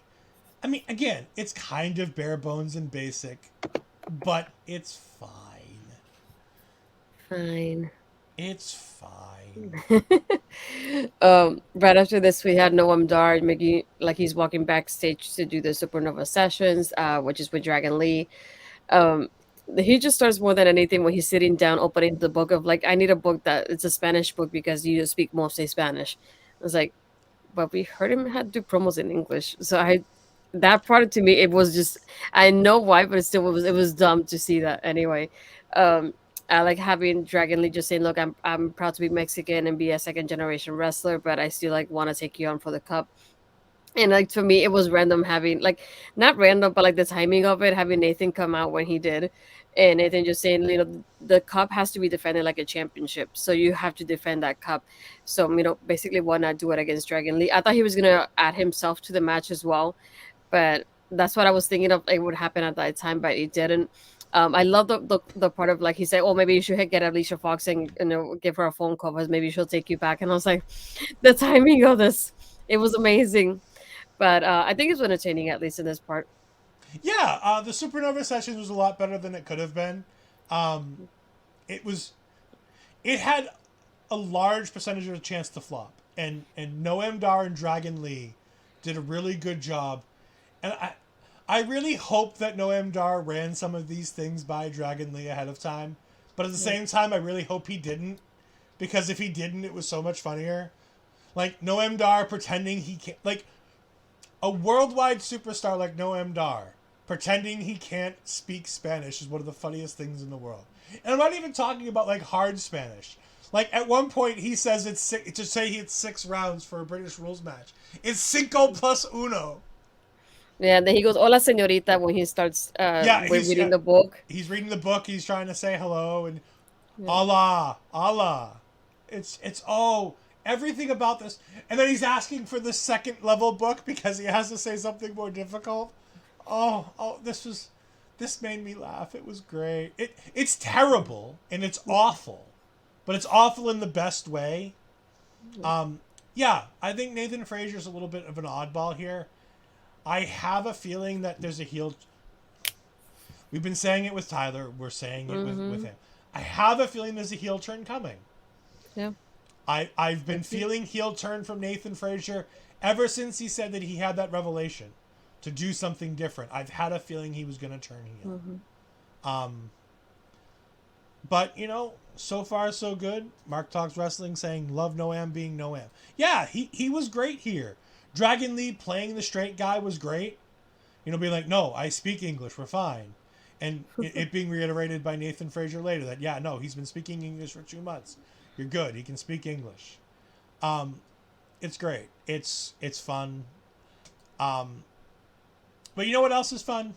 I mean, again, it's kind of bare bones and basic, but it's fine. Fine. It's fine. Right after this, we had Noam Dar making like he's walking backstage to do the Supernova sessions, which is with Dragon Lee. Um, he just starts more than anything when he's sitting down, opening the book of like, I need a book that it's a Spanish book because you speak mostly Spanish. I was like, but we heard him had to do promos in English, so I that part to me it was just I know why, but it was dumb to see that anyway. Um, I like having Dragon Lee just saying, "Look, I'm proud to be Mexican and be a second generation wrestler, but I still like want to take you on for the cup." And like for me, it was random having like not random, but like the timing of it, having Nathan come out when he did, and Nathan just saying, the cup has to be defended like a championship, so you have to defend that cup. So basically, why not do it against Dragon Lee? I thought he was gonna add himself to the match as well, but that's what I was thinking of. It would happen at that time, but it didn't. I love the part of like he said, "Oh, maybe you should get Alicia Fox and give her a phone call because maybe she'll take you back." And I was like, the timing of this, it was amazing. But I think it's entertaining at least in this part. Yeah, the Supernova session was a lot better than it could have been. Um, it was. It had a large percentage of a chance to flop, and Noam Dar and Dragon Lee did a really good job. And I really hope that Noam Dar ran some of these things by Dragon Lee ahead of time. But at the Yeah. same time, I really hope he didn't, because if he didn't, it was so much funnier. Like Noam Dar pretending he can't, like a worldwide superstar like Noam Dar pretending he can't speak Spanish is one of the funniest things in the world. And I'm not even talking about like hard Spanish. Like at one point he says it's six, to say it's 6 rounds for a British rules match. It's cinco plus uno. Yeah, then he goes, "Hola, señorita," when he starts Yeah, when reading the book. he's reading the book. He's trying to say hello and Yeah. Allah, Allah. It's oh everything about this, and then he's asking for the second level book because he has to say something more difficult. Oh, this made me laugh. It was great. It's terrible and it's awful, but it's awful in the best way. Um, yeah, I think Nathan Frazier's a little bit of an oddball here. I have a feeling that there's a heel. We've been saying it with Tyler. We're saying it with Mm-hmm. him. I have a feeling there's a heel turn coming. Yeah. I've been feeling heel turn from Nathan Frazier ever since he said that he had that revelation to do something different. I've had a feeling he was going to turn heel. Mm-hmm. Um, but so far so good. Mark Talks Wrestling saying love Noam being Noam. Yeah, he was great here. Dragon Lee playing the straight guy was great. Being like, no, I speak English, we're fine. And it being reiterated by Nathan Frazier later that, yeah, no, he's been speaking English for 2 months. You're good. He can speak English. Um, it's great. It's fun. Um, but you know what else is fun?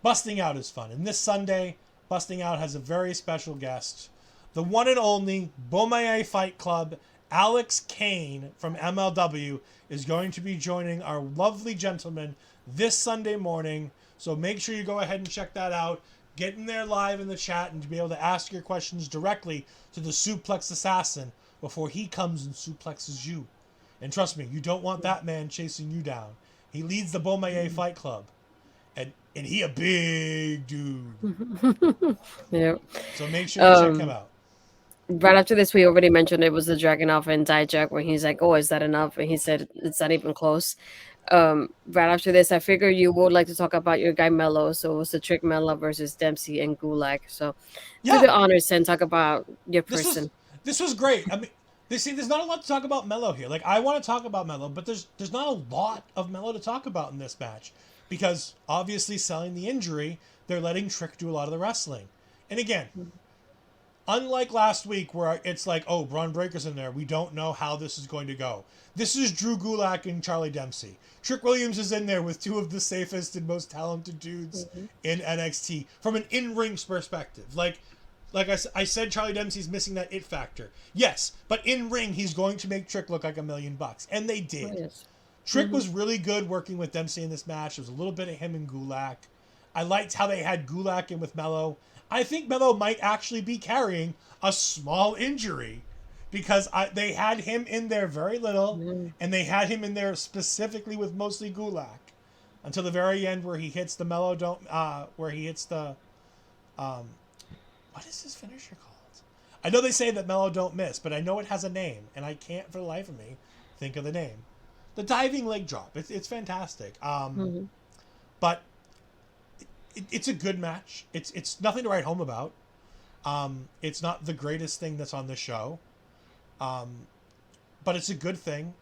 Busting Out is fun. And this Sunday, Busting Out has a very special guest. The one and only Bomaye Fight Club, Alex Kane from MLW, is going to be joining our lovely gentleman this Sunday morning. So make sure you go ahead and check that out. Get in there live in the chat and to be able to ask your questions directly to the Suplex Assassin before he comes and suplexes you. And trust me, you don't want that man chasing you down. He leads the Bomaye Fight Club. And he a big dude. Yeah. So make sure you check him Um, out. right after this, we already mentioned it was the Dragunov and Dijak when he's like, "Oh, is that enough?" And he said, "It's not even close." Right after this, I figure you would like to talk about your guy Mello. So it was the Trick Mello versus Dempsey and Gulag. So do Yeah, the honors and talk about your this was person. this was great. I mean, there's not a lot to talk about Mello here. Like I want to talk about Mello, but there's not a lot of Mello to talk about in this match because obviously selling the injury, they're letting Trick do a lot of the wrestling. And again, unlike last week where it's like, oh, Braun Breaker's in there, we don't know how this is going to go. This is Drew Gulak and Charlie Dempsey. Trick Williams is in there with two of the safest and most talented dudes Mhm. in NXT from an in-ring perspective. Like I said, Charlie Dempsey's missing that it factor. Yes, but in ring, he's going to make Trick look like $1,000,000, and they Oh, did. yes. Trick Hmm. was really good working with Dempsey in this match. There was a little bit of him and Gulak. I liked how they had Gulak in with Mello. I think Mello might actually be carrying a small injury because they had him in there very little, Yeah. and they had him in there specifically with mostly Gulak until the very end where he hits the Mello don't where he hits the um, what is his finisher called? I know they say that Mello don't miss, but I know it has a name, and I can't for the life of me think of the name. The diving leg drop. It's fantastic. Hmm. But it's a good match. It's nothing to write home about. It's not the greatest thing that's on the show. Um, but it's a good thing.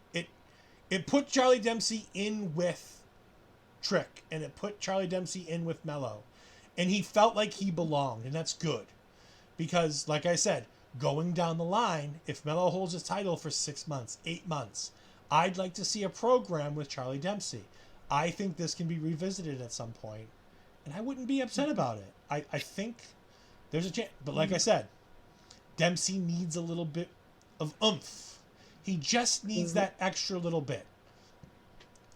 It put Charlie Dempsey in with Trick, and it put Charlie Dempsey in with Mello, and he felt like he belonged, and that's good because, like I said, going down the line, if Mello holds his title for 6 months, 8 months, I'd like to see a program with Charlie Dempsey. I think this can be revisited at some point, and I wouldn't be upset about it. I think there's a chance, but like I said, Dempsey needs a little bit of oomph. He just needs Hmm. that extra little bit.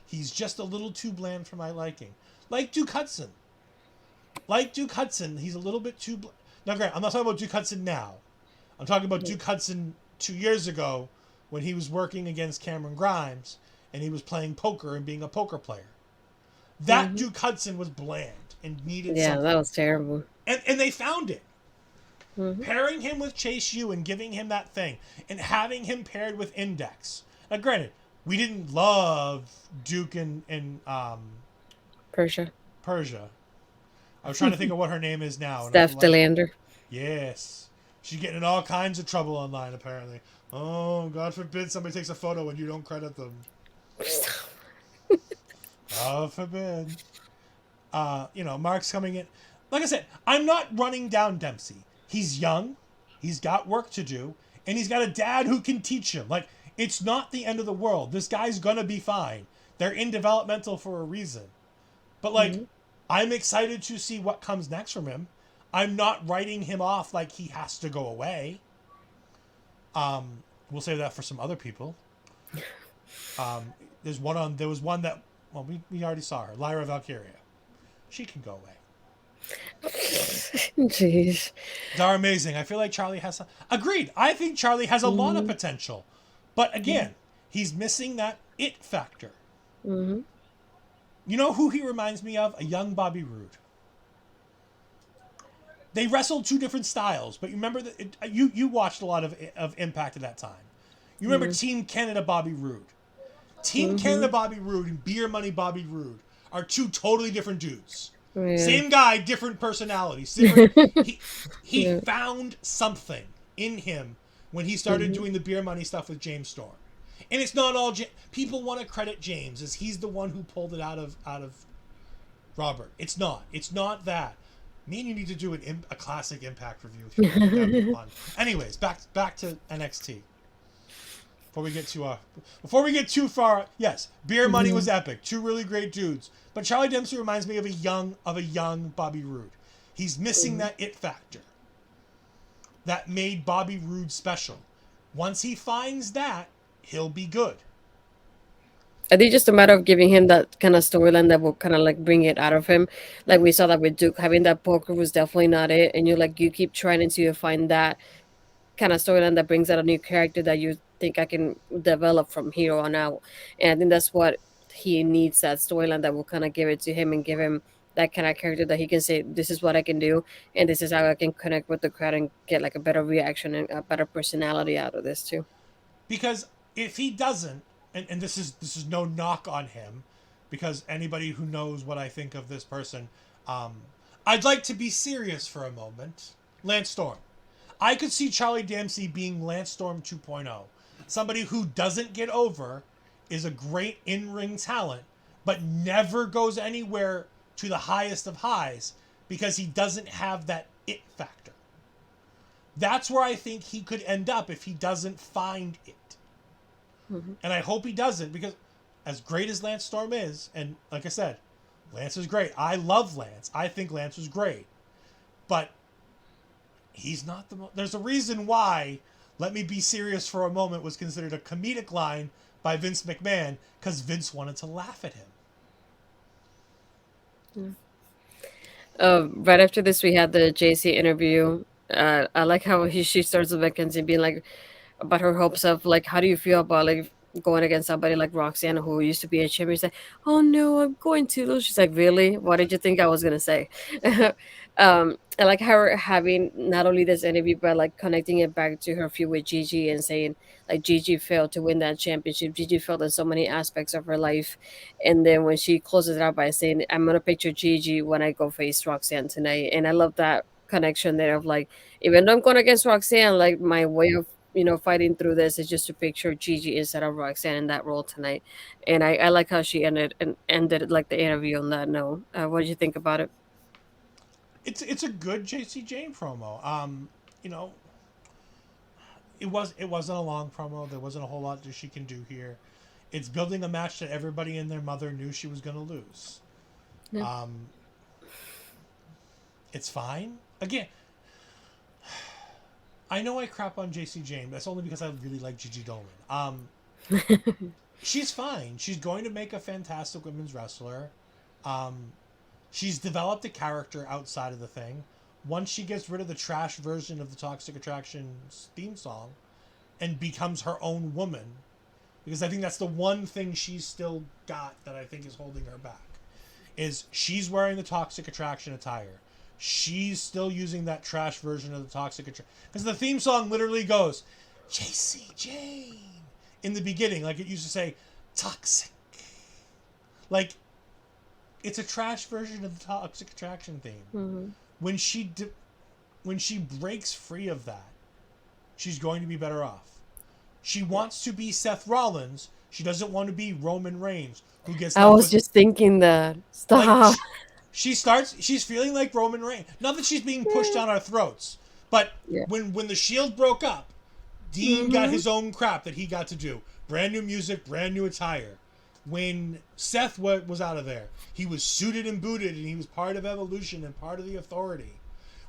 He's just a little too bland for my liking. Like Duke Hudson. He's a little bit too bland. Now, Grant, I'm not talking about Duke Hudson now. I'm talking about Duke Hudson 2 years ago when he was working against Cameron Grimes and he was playing poker and being a poker player. That Hmm. Duke Hudson was bland and needed Yeah, that something. was terrible. And they found it. Hmm. Pairing him with Chase U and giving him that thing and having him paired with Index. Now, granted, we didn't love Duke and Persia. Persia. I was trying to think of what her name is now, and for the Steph life, Delander. yes, she's getting in all kinds of trouble online. Apparently, oh God forbid somebody takes a photo and you don't credit them. God forbid. Mark's coming in. Like I said, I'm not running down Dempsey. He's young, he's got work to do, and he's got a dad who can teach him. Like, it's not the end of the world. This guy's gonna be fine. They're in developmental for a reason. But like, Mhm. I'm excited to see what comes next from him. I'm not writing him off like he has to go away. We'll save that for some other people. Um, there was one that, well, we already saw her, Lyra Valkyria. She can go away. Jeez. They're amazing. I feel like Charlie has some, agreed. I think Charlie has a lot of Mhm. potential. But Mhm. again, he's missing that it factor. Mhm. You know who he reminds me of? A young Bobby Roode. They wrestled two different styles, but you remember that you watched a lot of Impact at that time. You remember Mhm. Team Canada Bobby Roode. Team Canada Mhm. Bobby Roode and Beer Money Bobby Roode are two totally different dudes. Yeah. Same guy, different personalities, different. He he Yeah. found something in him when he started Mhm. doing the Beer Money stuff with James Storm, and it's not all people want to credit James as he's the one who pulled it out of Robert. It's not. It's not that. Me and you need to do a classic Impact review through. I think that would be fun. Anyways, back to NXT. Before we get too far, yes, Beer Money was Mhm. epic. Two really great dudes. But Charlie Dempsey reminds me of a young Bobby Roode. He's missing Mhm. that it factor that made Bobby Roode special. Once he finds that, he'll be good. I think just a matter of giving him that kind of storyline that will kind of like bring it out of him. Like Yep. we saw that with Duke, having that poker was definitely not it. And you keep trying until you find that kind of storyline that brings out a new character that you think I can develop from here on out. And I think that's what he needs, that storyline that will kind of give it to him and give him that kind of character that he can say, this is what I can do. And this is how I can connect with the crowd and get like a better reaction and a better personality out of this too. Because if he doesn't, and this is no knock on him, because anybody who knows what I think of this person, um, I'd like to be serious for a moment. Lance Storm. I could see Charlie Dempsey being Lance Storm 2.0. Somebody who doesn't get over, is a great in-ring talent, but never goes anywhere to the highest of highs because he doesn't have that it factor. That's where I think he could end up if he doesn't find it. Mhm. And I hope he doesn't, because as great as Lance Storm is, and like I said, Lance is great. I love Lance. I think Lance was great. But he's not there's a reason why "Let Me Be Serious for a Moment" was considered a comedic line by Vince McMahon, because Vince wanted to laugh at him. Right after this, we had the JC interview. I like how she starts with Mackenzie being like about her hopes of like, how do you feel about like going against somebody like Roxanne who used to be a champion? She's like, oh no, I'm going to lose. She's like, really? What did you think I was gonna say? I like her having not only this interview but like connecting it back to her feud with Gigi and saying like Gigi failed to win that championship. Gigi failed in so many aspects of her life, and then when she closes it out by saying, I'm gonna picture Gigi when I go face Roxanne tonight. And I love that connection there of like, even though I'm going against Roxanne, like my way of fighting through this is just to picture Gigi instead of Roxanne in that role tonight. And I like how she ended like the interview on that note. What did you think about it? It's a good JC Jane promo. You know, it wasn't a long promo. There wasn't a whole lot that she can do here. It's building a match that everybody and their mother knew she was going to lose. Yeah. Um, it's fine. Again, I know I crap on JC Jane, but that's only because I really like Gigi Dolan. She's fine. She's going to make a fantastic women's wrestler. Um, she's developed a character outside of the thing. Once she gets rid of the trash version of the Toxic Attraction's theme song and becomes her own woman, because I think that's the one thing she's still got that I think is holding her back, is she's wearing the Toxic Attraction attire. She's still using that trash version of the Toxic Attraction. Because the theme song literally goes, JC Jane, in the beginning. Like it used to say, toxic. Like, it's a trash version of the Toxic Attraction theme. Mhm. When she when she breaks free of that, she's going to be better off. She wants to be Seth Rollins. She doesn't want to be Roman Reigns, who gets I left was with, just thinking that. like, Stop. she's feeling like Roman Reigns. Not that she's being pushed down our throats, but Yeah. when the Shield broke up, Dean got Mhm. his own crap that he got to do. Brand new music, brand new attire. When Seth was out of there, he was suited and booted, and he was part of Evolution and part of the Authority.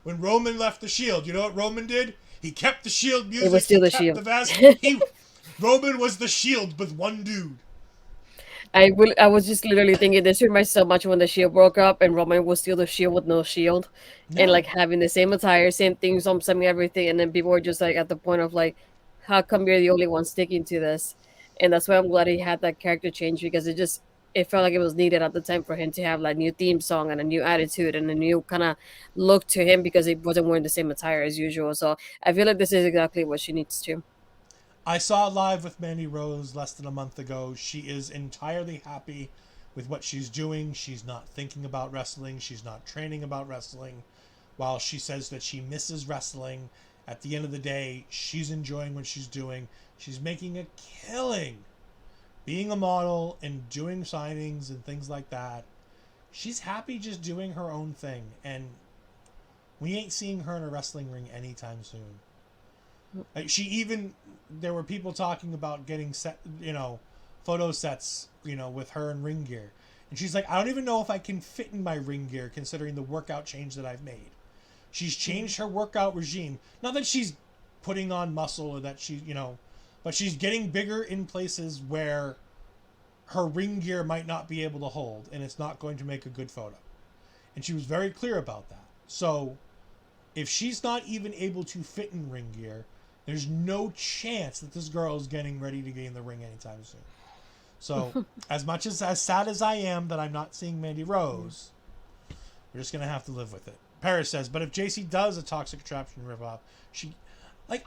When Roman left the Shield, you know what Roman did? He kept the Shield It was music. He still the kept the Shield. vest. He Roman was the Shield with one dude. I was just literally thinking this reminds so much when the Shield broke up and Roman was still the Shield with no shield, and No, like having the same attire, same things, same everything, and then people were just like at the point of like, how come you're the only one sticking to this? And that's why I'm glad he had that character change because it felt like it was needed at the time for him to have like new theme song and a new attitude and a new kind of look to him because he wasn't wearing the same attire as usual. So I feel like this is exactly what she needs to. I saw live with Mandy Rose less than a month ago. She is entirely happy with what she's doing. She's not thinking about wrestling. She's not training about wrestling. While she says that she misses wrestling, at the end of the day, she's enjoying what she's doing. She's making a killing being a model and doing signings and things like that. She's happy just doing her own thing. And we ain't seeing her in a wrestling ring anytime soon. Like she even there were people talking about getting set, photo sets, with her in ring gear. And she's like, I don't even know if I can fit in my ring gear considering the workout change that I've made. She's changed her workout regime. Not that she's putting on muscle or that but she's getting bigger in places where her ring gear might not be able to hold and it's not going to make a good photo. And she was very clear about that. So if she's not even able to fit in ring gear, there's no chance that this girl is getting ready to get in the ring anytime soon. So, as sad as I am that I'm not seeing Mandy Rose, we're just gonna have to live with it. Paris says, but if JC does a Toxic Attraction ripoff,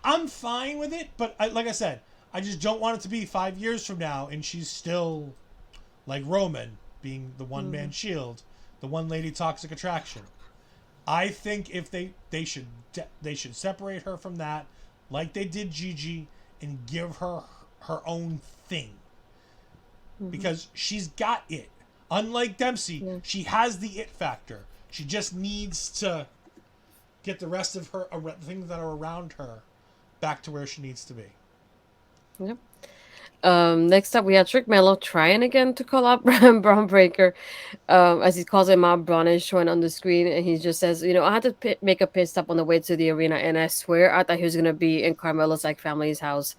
I'm fine with it. But like I said, I just don't want it to be 5 years from now and she's still like Roman being the one man shield, the one lady Toxic Attraction. I think if they should separate her from that, like they did Gigi, and give her her own thing because she's got it. Unlike Dempsey, she has the it factor. She just needs to get the rest of her things that are around her back to where she needs to be. Yep. Next up, we had Trick Mello trying again to call out Braun Breaker, as he calls him out. Braun is showing on the screen, and he just says, I had to make a pit stop on the way to the arena, and I swear I thought he was gonna be in Carmelo's like family's house.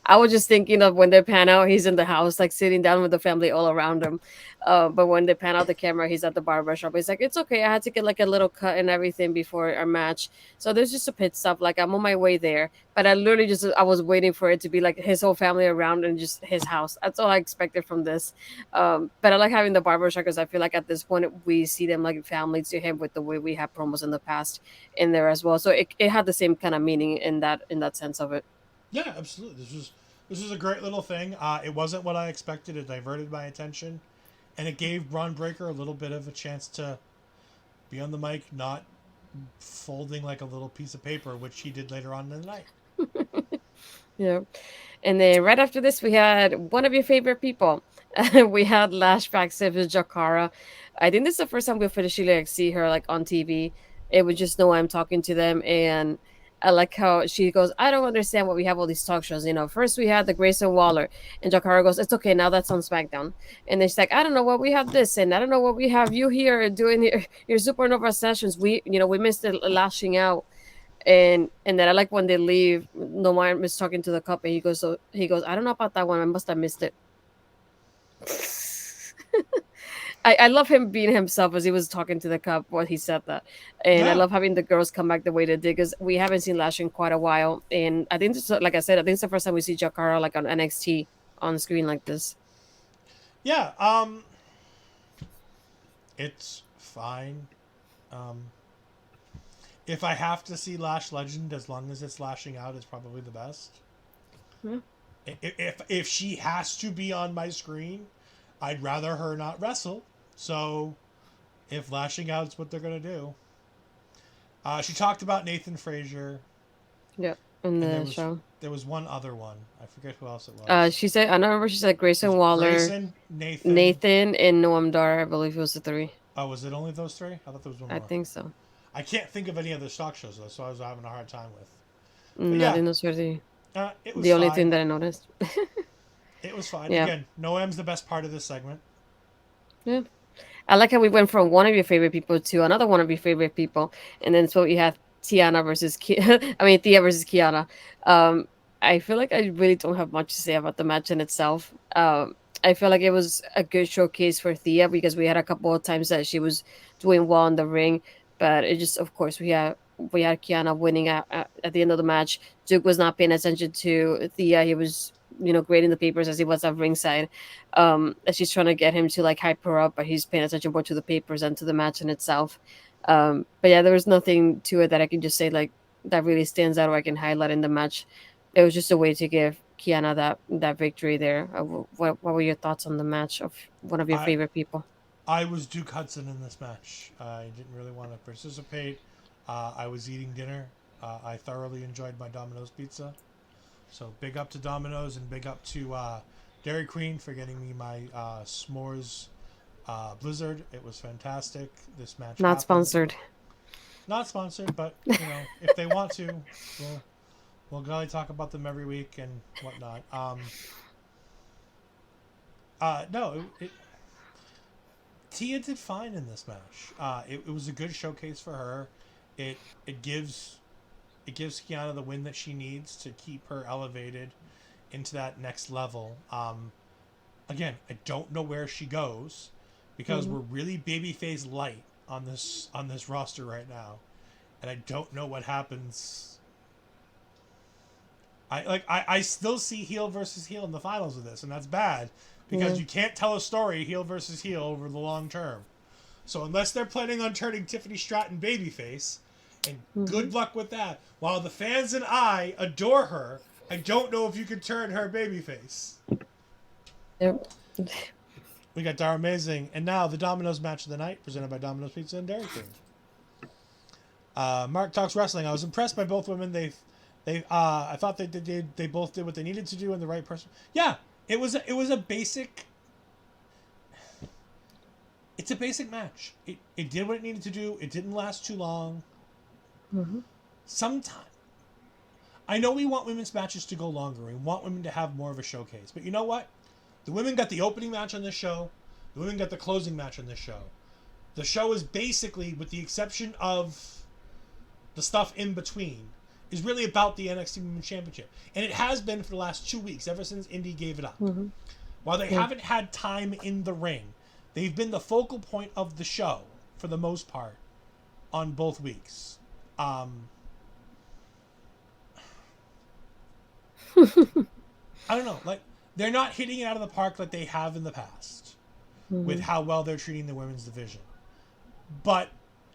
I was just thinking of when they pan out, he's in the house, like sitting down with the family all around him. But when they pan out the camera, he's at the barber shop. He's like, it's okay, I had to get like a little cut and everything before our match, so there's just a pit stop. Like I'm on my way there. But I literally I was waiting for it to be like his whole family around and just his house. That's all I expected from this. But I like having the barbershop because I feel like at this point we see them like family to him with the way we have promos in the past in there as well. So it had the same kind of meaning in that sense of it. Yeah, absolutely. This was a great little thing. It wasn't what I expected. It diverted my attention, and it gave Braun Breaker a little bit of a chance to be on the mic, not folding like a little piece of paper, which he did later on in the night. Yeah. And then right after this, we had one of your favorite people. We had Lash backstage with Jakara. I think this is the first time we officially like see her like on TV. It was just no I'm talking to them, and I like how she goes, I don't understand why we have all these talk shows. First we had the Grayson Waller, and Jakara goes, it's okay, now that's on SmackDown. And then she's like, I don't know what we have this, and I don't know what we have you here doing your Supernova sessions. We missed the lashing out, and then I like when they leave. Nomar is talking to the cup, and he goes, I don't know about that one. I must have missed it. I love him being himself as he was talking to the cup when he said that, and I Yeah, love having the girls come back the way they did because we haven't seen Lash in quite a while, and I think like I said, I think it's the first time we see Jakara like on NXT on screen like this. yeah. It's fine. Um, if I have to see Lash Legend, as long as it's lashing out, it's probably the best. Yeah. If she has to be on my screen, I'd rather her not wrestle. So, if lashing out is what they're gonna do, she talked about Nathan Frazier, Yeah, in and the show. there was one other one. I forget who else it was. She said, I don't remember. She said It Grayson was Waller, Grayson, Nathan. Nathan, and Noam Dar. I believe it was the three. Oh, was it only those three? I thought there was one I more. think so. I can't think of any other stock shows though, so I was having a hard time with. But I yeah, think those were the it was the only thing fine. that I noticed. It was fine. Yeah. Again, Noam's the best part of this segment. Yeah. I like how we went from one of your favorite people to another one of your favorite people, and then so you have Tiana versus I mean Thea versus Kiana. Um, I feel like I really don't have much to say about the match in itself. I feel like it was a good showcase for Thea because we had a couple of times that she was doing well in the ring, but it just, of course, we had Kiana winning at the end of the match. Duke was not paying attention to Thea; he was grading the papers as he was at ringside, as she's trying to get him to like hype her up, but he's paying attention more to the papers and to the match in itself. But yeah, there was nothing to it that I can just say like that really stands out or I can highlight in the match. It was just a way to give Kiana that victory there. What were your thoughts on the match of one of your I favorite people? I was Duke Hudson in this match. I didn't really want to participate. I was eating dinner. I thoroughly enjoyed my Domino's pizza. So big up to Domino's and big up to Dairy Queen for getting me my s'mores blizzard. It was fantastic. This match Not happened. sponsored. Not sponsored, but if they want to, we'll gladly talk about them every week and whatnot. No, Tia did fine in this match. It was a good showcase for her. It gives Kiana the win that she needs to keep her elevated into that next level. Again, I don't know where she goes because we're really babyface light on this roster right now, and I don't know what happens. I still see heel versus heel in the finals of this, and that's bad because you can't tell a story heel versus heel over the long term. So unless they're planning on turning Tiffany Stratton babyface, and good luck with that. While the fans and I adore her, I don't know if you can turn her babyface. Yep. We got Dara Amazing, and now the Domino's match of the night, presented by Domino's Pizza and Dairy Queen. Mark Talks Wrestling. I was impressed by both women. I thought they both did what they needed to do in the right person. Yeah, it was a basic. It's a basic match. It did what it needed to do. It didn't last too long. Sometimes I know we want women's matches to go longer. We want women to have more of a showcase. But you know what? The women got the opening match on this show. The women got the closing match on this show. The show is basically, with the exception of the stuff in between, is really about the NXT Women's Championship. And it has been for the last 2 weeks, ever since Indy gave it up. While they haven't had time in the ring, they've been the focal point of the show, for the most part, on both weeks. I don't know. Like, they're not hitting it out of the park like they have in the past with how well they're treating the women's division. But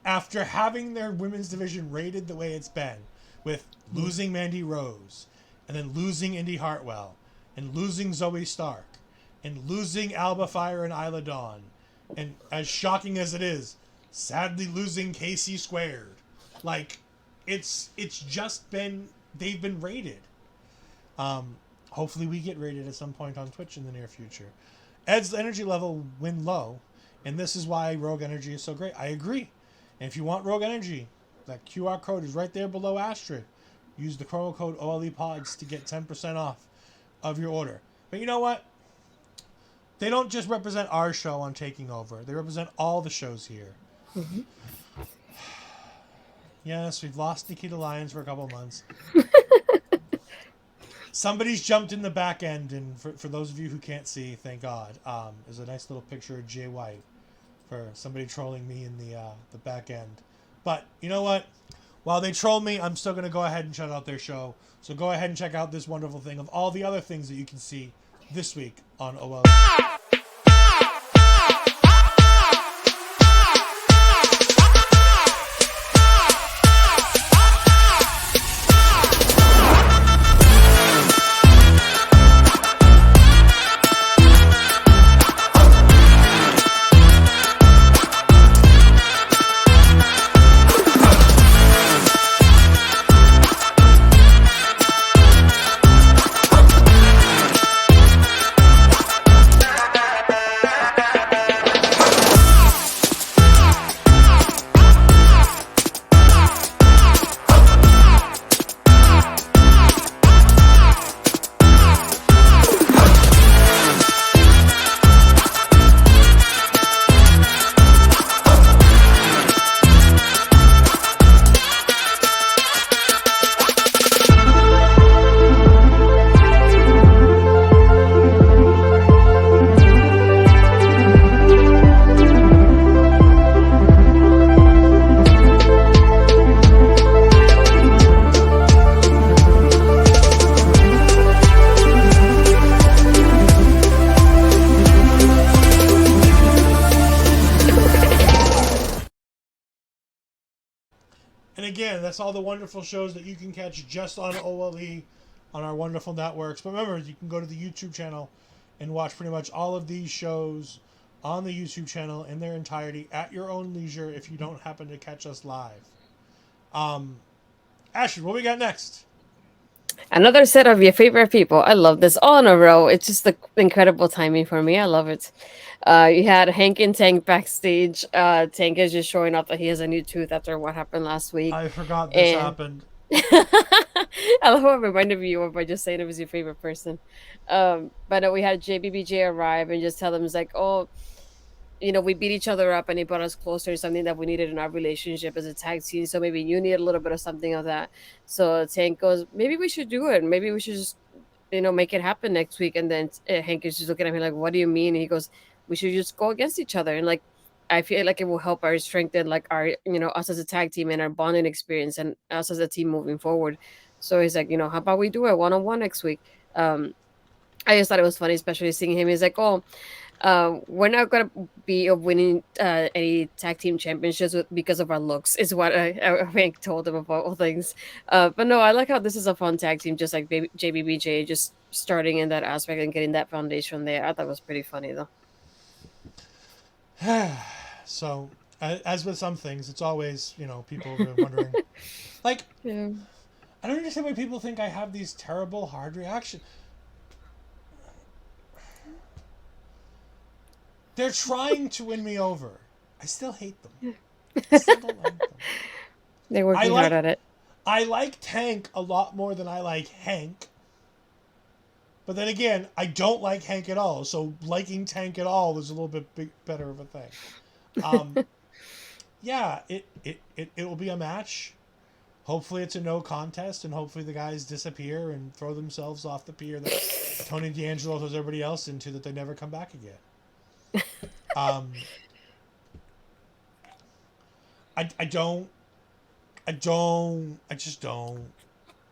after having their women's division rated the way it's been, with losing Mandy Rose, and then losing Indy Hartwell, and losing Zoe Stark, and losing Alba Fire and Isla Dawn, and as shocking as it is, sadly losing KC Squared. Like, it's just been, they've been rated. Hopefully we get rated at some point on Twitch in the near future. Ed's energy level went low, and this is why Rogue Energy is so great. I agree. And if you want Rogue Energy, that QR code is right there below Astrid. Use the promo code OLEPODS to get 10% off of your order. But you know what? They don't just represent our show on Taking Over. They represent all the shows here. Yes, we've lost Nikita Lyons for a couple months. Somebody's jumped in the back end, and for those of you who can't see, thank God, there's a nice little picture of Jay White for somebody trolling me in the back end. But you know what? While they troll me, I'm still going to go ahead and shout out their show. So go ahead and check out this wonderful thing of all the other things that you can see this week on OL. And again, that's all the wonderful shows that you can catch just on OLE on our wonderful networks. But remember, you can go to the YouTube channel and watch pretty much all of these shows on the YouTube channel in their entirety at your own leisure if you don't happen to catch us live. Astrid, what we got next? Another set of your favorite people. I love this all in a row. It's just the incredible timing for me. I love it. You had Hank and Tank backstage. Tank is just showing up that he has a new tooth after what happened last week. I forgot this And happened. I love how I reminded you of by just saying it was your favorite person. But we had JBBJ arrive and just tell him, it's like, oh, we beat each other up and it brought us closer to something that we needed in our relationship as a tag team. So maybe you need a little bit of something of that. So Tank goes, maybe we should do it. Maybe we should just, make it happen next week. And then Hank is just looking at me like, what do you mean? And he goes, we should just go against each other. And like, I feel like it will help our strengthen like our, us as a tag team and our bonding experience and us as a team moving forward. So he's like, how about we do it one-on-one next week? I just thought it was funny, especially seeing him. He's like, oh, we're not gonna be winning any tag team championships because of our looks, is what I think told him about all things. But no, I like how this is a fun tag team, just like JBBJ, just starting in that aspect and getting that foundation there. I thought it was pretty funny though. So, as with some things, it's always, people have been wondering. Like, Yeah. I don't understand why people think I have these terrible hard reactions. They're trying to win me over. I still hate them. I still don't like them. They're working hard at it. I like Tank a lot more than I like Hank. But then again, I don't like Hank at all. So liking Tank at all is a little bit better of a thing. Yeah, it will be a match. Hopefully it's a no contest, and hopefully the guys disappear and throw themselves off the pier that Tony D'Angelo throws everybody else into, that they never come back again. I just don't.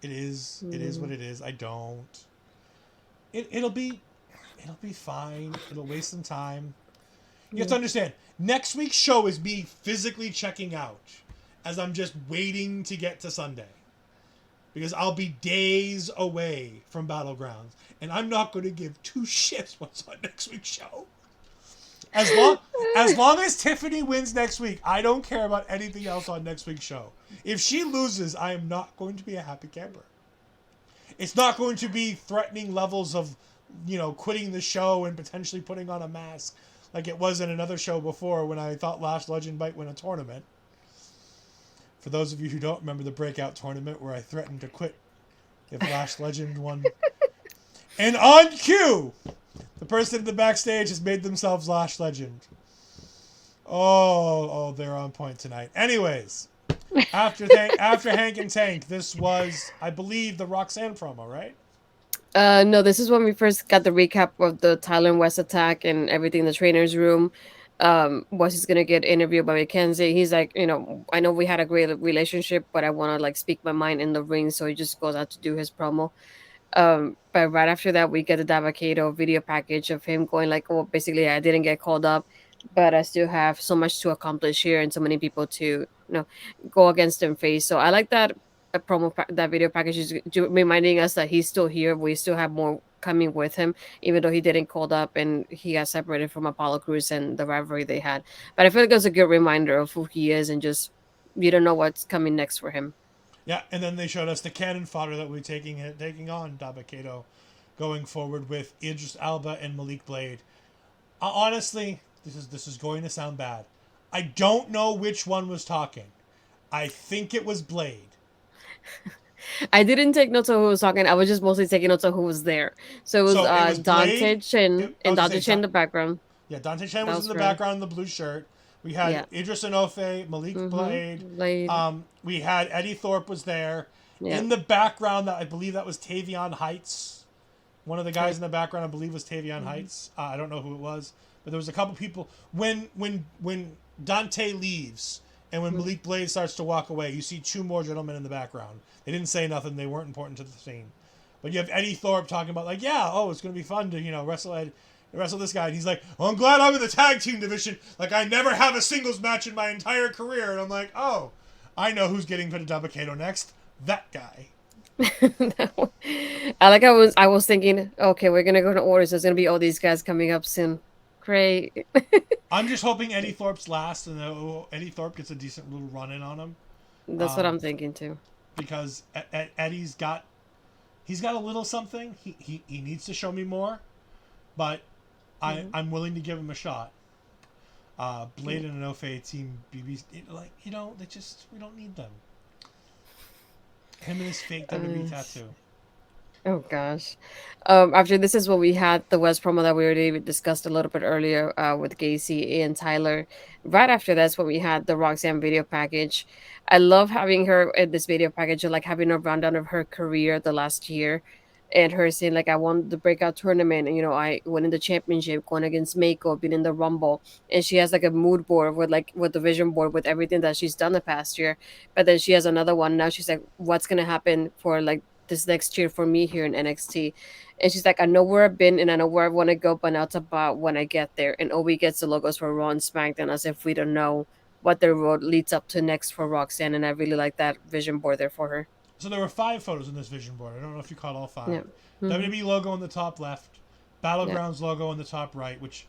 It is what it is. I don't. It'll be fine. It'll waste some time. You have to understand, next week's show is me physically checking out as I'm just waiting to get to Sunday. Because I'll be days away from Battlegrounds. And I'm not going to give two shits what's on next week's show. As long as Tiffany wins next week, I don't care about anything else on next week's show. If she loses, I am not going to be a happy camper. It's not going to be threatening levels of, quitting the show and potentially putting on a mask like it was in another show before when I thought Lash Legend might win a tournament. For those of you who don't remember the breakout tournament where I threatened to quit if Lash Legend won. And on cue, the person in the backstage has made themselves Lash Legend. Oh, they're on point tonight. Anyways, after Hank and Tank, this was, I believe, the Roxanne promo, right? No, this is when we first got the recap of the Thailand West attack and everything in the trainer's room. Was he's gonna get interviewed by Mackenzie. He's like, I know we had a great relationship, but I want to like speak my mind in the ring. So he just goes out to do his promo. But right after that, we get the Davakato video package of him going like, "Oh, basically, I didn't get called up, but I still have so much to accomplish here and so many people to, go against him face." So I like that that video package is reminding us that he's still here. We still have more coming with him, even though he didn't called up and he got separated from Apollo Crews and the rivalry they had. But I feel like it's a good reminder of who he is and just you don't know what's coming next for him. Yeah, and then they showed us the cannon fodder that we're taking on Dabba-Kato going forward with Idris Alba and Malik Blade. Honestly, this is going to sound bad. I don't know which one was talking. I think it was Blade. I didn't take notes of who was talking. I was just mostly taking notes of who was there. So it was Dante Blade, Chin and Dante Chin in the background. Yeah, Dante Chen was in the great. background in the blue shirt. We had Idris Enofe, Malik Blade. We had Eddie Thorpe was there. Yeah. In the background, I believe that was Tavion Heights. One of the guys in the background, I believe, was Tavion Heights. I don't know who it was, but there was a couple people. When Dante leaves and when Malik Blade starts to walk away, you see two more gentlemen in the background. They didn't say nothing. They weren't important to the scene. But you have Eddie Thorpe talking about like, it's going to be fun to wrestle this guy. And he's like, I'm glad I'm in the tag team division. Like I never have a singles match in my entire career. And I'm like, I know who's getting put a Dabakato next. That guy. I like I was thinking, okay, we're gonna go to orders. There's gonna be all these guys coming up soon. Great. I'm just hoping Eddie Thorpe's last, and Eddie Thorpe gets a decent little run in on him, That's what I'm thinking too. because Eddie's got he's got a little something. He needs to show me more, but Mhm. I'm willing to give him a shot. Blade and Inoue team BB, they just we don't need them. Him and his fake WWE Uh, tattoo. Oh gosh. After this is what we had the West promo that we already discussed a little bit earlier with Gacy and Tyler. Right after that's when we had the Roxanne video package. I love having her in this video package, like having a rundown of her career the last year, and her saying like I won the breakout tournament, and I won in the championship, going against Mako, being in the Rumble, and she has like a mood board with the vision board with everything that she's done the past year. But then she has another one now. She's like, what's gonna happen for like this next year for me here in NXT. And she's like, I know where I've been and I know where I want to go, but now it's about when I get there. And Obi gets the logos for Raw and SmackDown as if we don't know what the road leads up to next for Roxanne. And I really like that vision board there for her. So there were 5 photos in this vision board. I don't know if you caught all 5. Yeah. Hmm. WWE logo on the top left, Yeah. Battlegrounds logo on the top right, which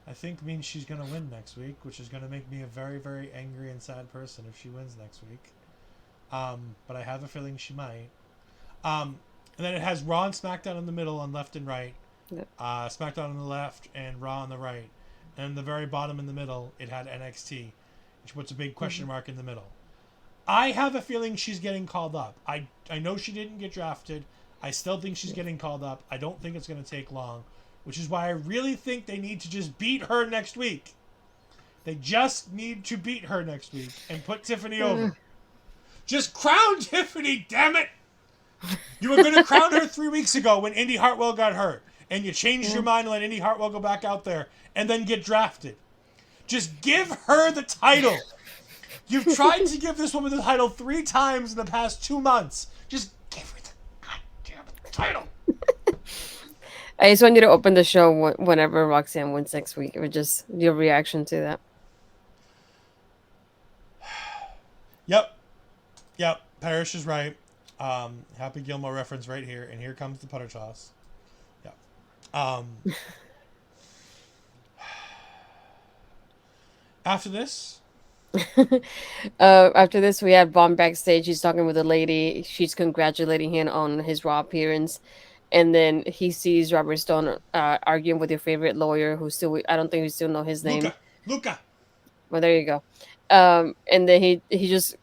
I think means she's going to win next week, which is going to make me a very, very angry and sad person if she wins next week. But I have a feeling she might. And then it has Raw and SmackDown in the middle on left and right, Yeah. SmackDown on the left and Raw on the right. And the very bottom in the middle, it had NXT, which puts a big question mark in the middle. I have a feeling she's getting called up. I know she didn't get drafted. I still think she's getting called up. I don't think it's going to take long, which is why I really think they need to just beat her next week. They just need to beat her next week and put Tiffany over. Just crown Tiffany, damn it! You were going to crown her 3 weeks ago when Indy Hartwell got hurt, and you changed your mind and let Indy Hartwell go back out there and then get drafted. Just give her the title. You've tried to give this woman the title 3 times in the past 2 months. Just give her the goddamn title. I just want you to open the show whenever Roxanne wins next week. It was just your reaction to that. Yep. Yep. Parrish is right. Happy Gilmore reference right here. And here comes the putter toss. Yep. After this, After this, we had Vaughn backstage. He's talking with a lady. She's congratulating him on his Raw appearance. And then he sees Robert Stone arguing with your favorite lawyer, who still, I don't think we still know his name. Luca. Well, there you go. And then he just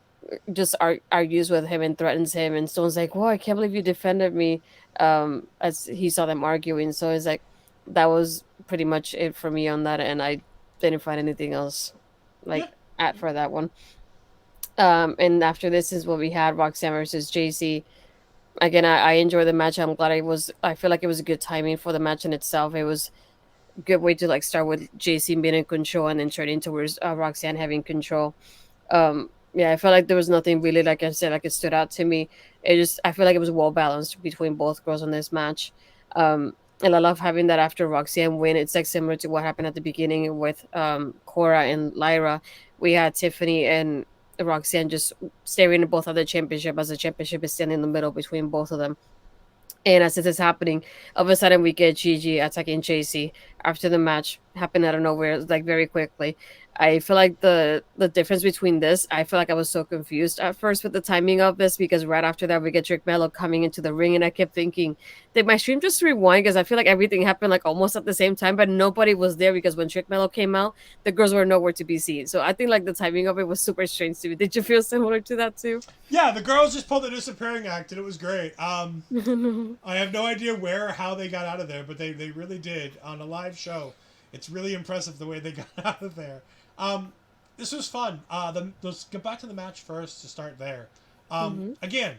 argues with him and threatens him. And Stone's like, "Whoa, I can't believe you defended me." As he saw them arguing, so it's like that was pretty much it for me on that, and I didn't find anything else Yeah. like at for that one. And after this is what we had Roxanne versus JC. Again, I enjoyed the match. I'm glad I feel like it was a good timing for the match in itself. It was a good way to like start with JC being in control and then turning towards Roxanne having control. Yeah, I felt like there was nothing really, like I said, like it stood out to me. I feel like it was well balanced between both girls on this match. And I love having that after Roxanne win. It's like similar to what happened at the beginning with Cora and Lyra. We had Tiffany and Roxanne just staring at both of the championship as the championship is standing in the middle between both of them. And as this is happening, all of a sudden we get Gigi attacking JC after the match happened out of nowhere, like very quickly. I feel like the difference between this, I feel like I was so confused at first with the timing of this because right after that we get Trick Mello coming into the ring, and I kept thinking, did my stream just rewind? Because I feel like everything happened like almost at the same time, but nobody was there because when Trick Mello came out, the girls were nowhere to be seen. So I think like the timing of it was super strange to me. Did you feel similar to that too? Yeah, the girls just pulled the disappearing act, and it was great. I have no idea where or how they got out of there, but they really did on a live show. It's really impressive the way they got out of there. This was fun. Let's get back to the match first to start there. Hmm. Again,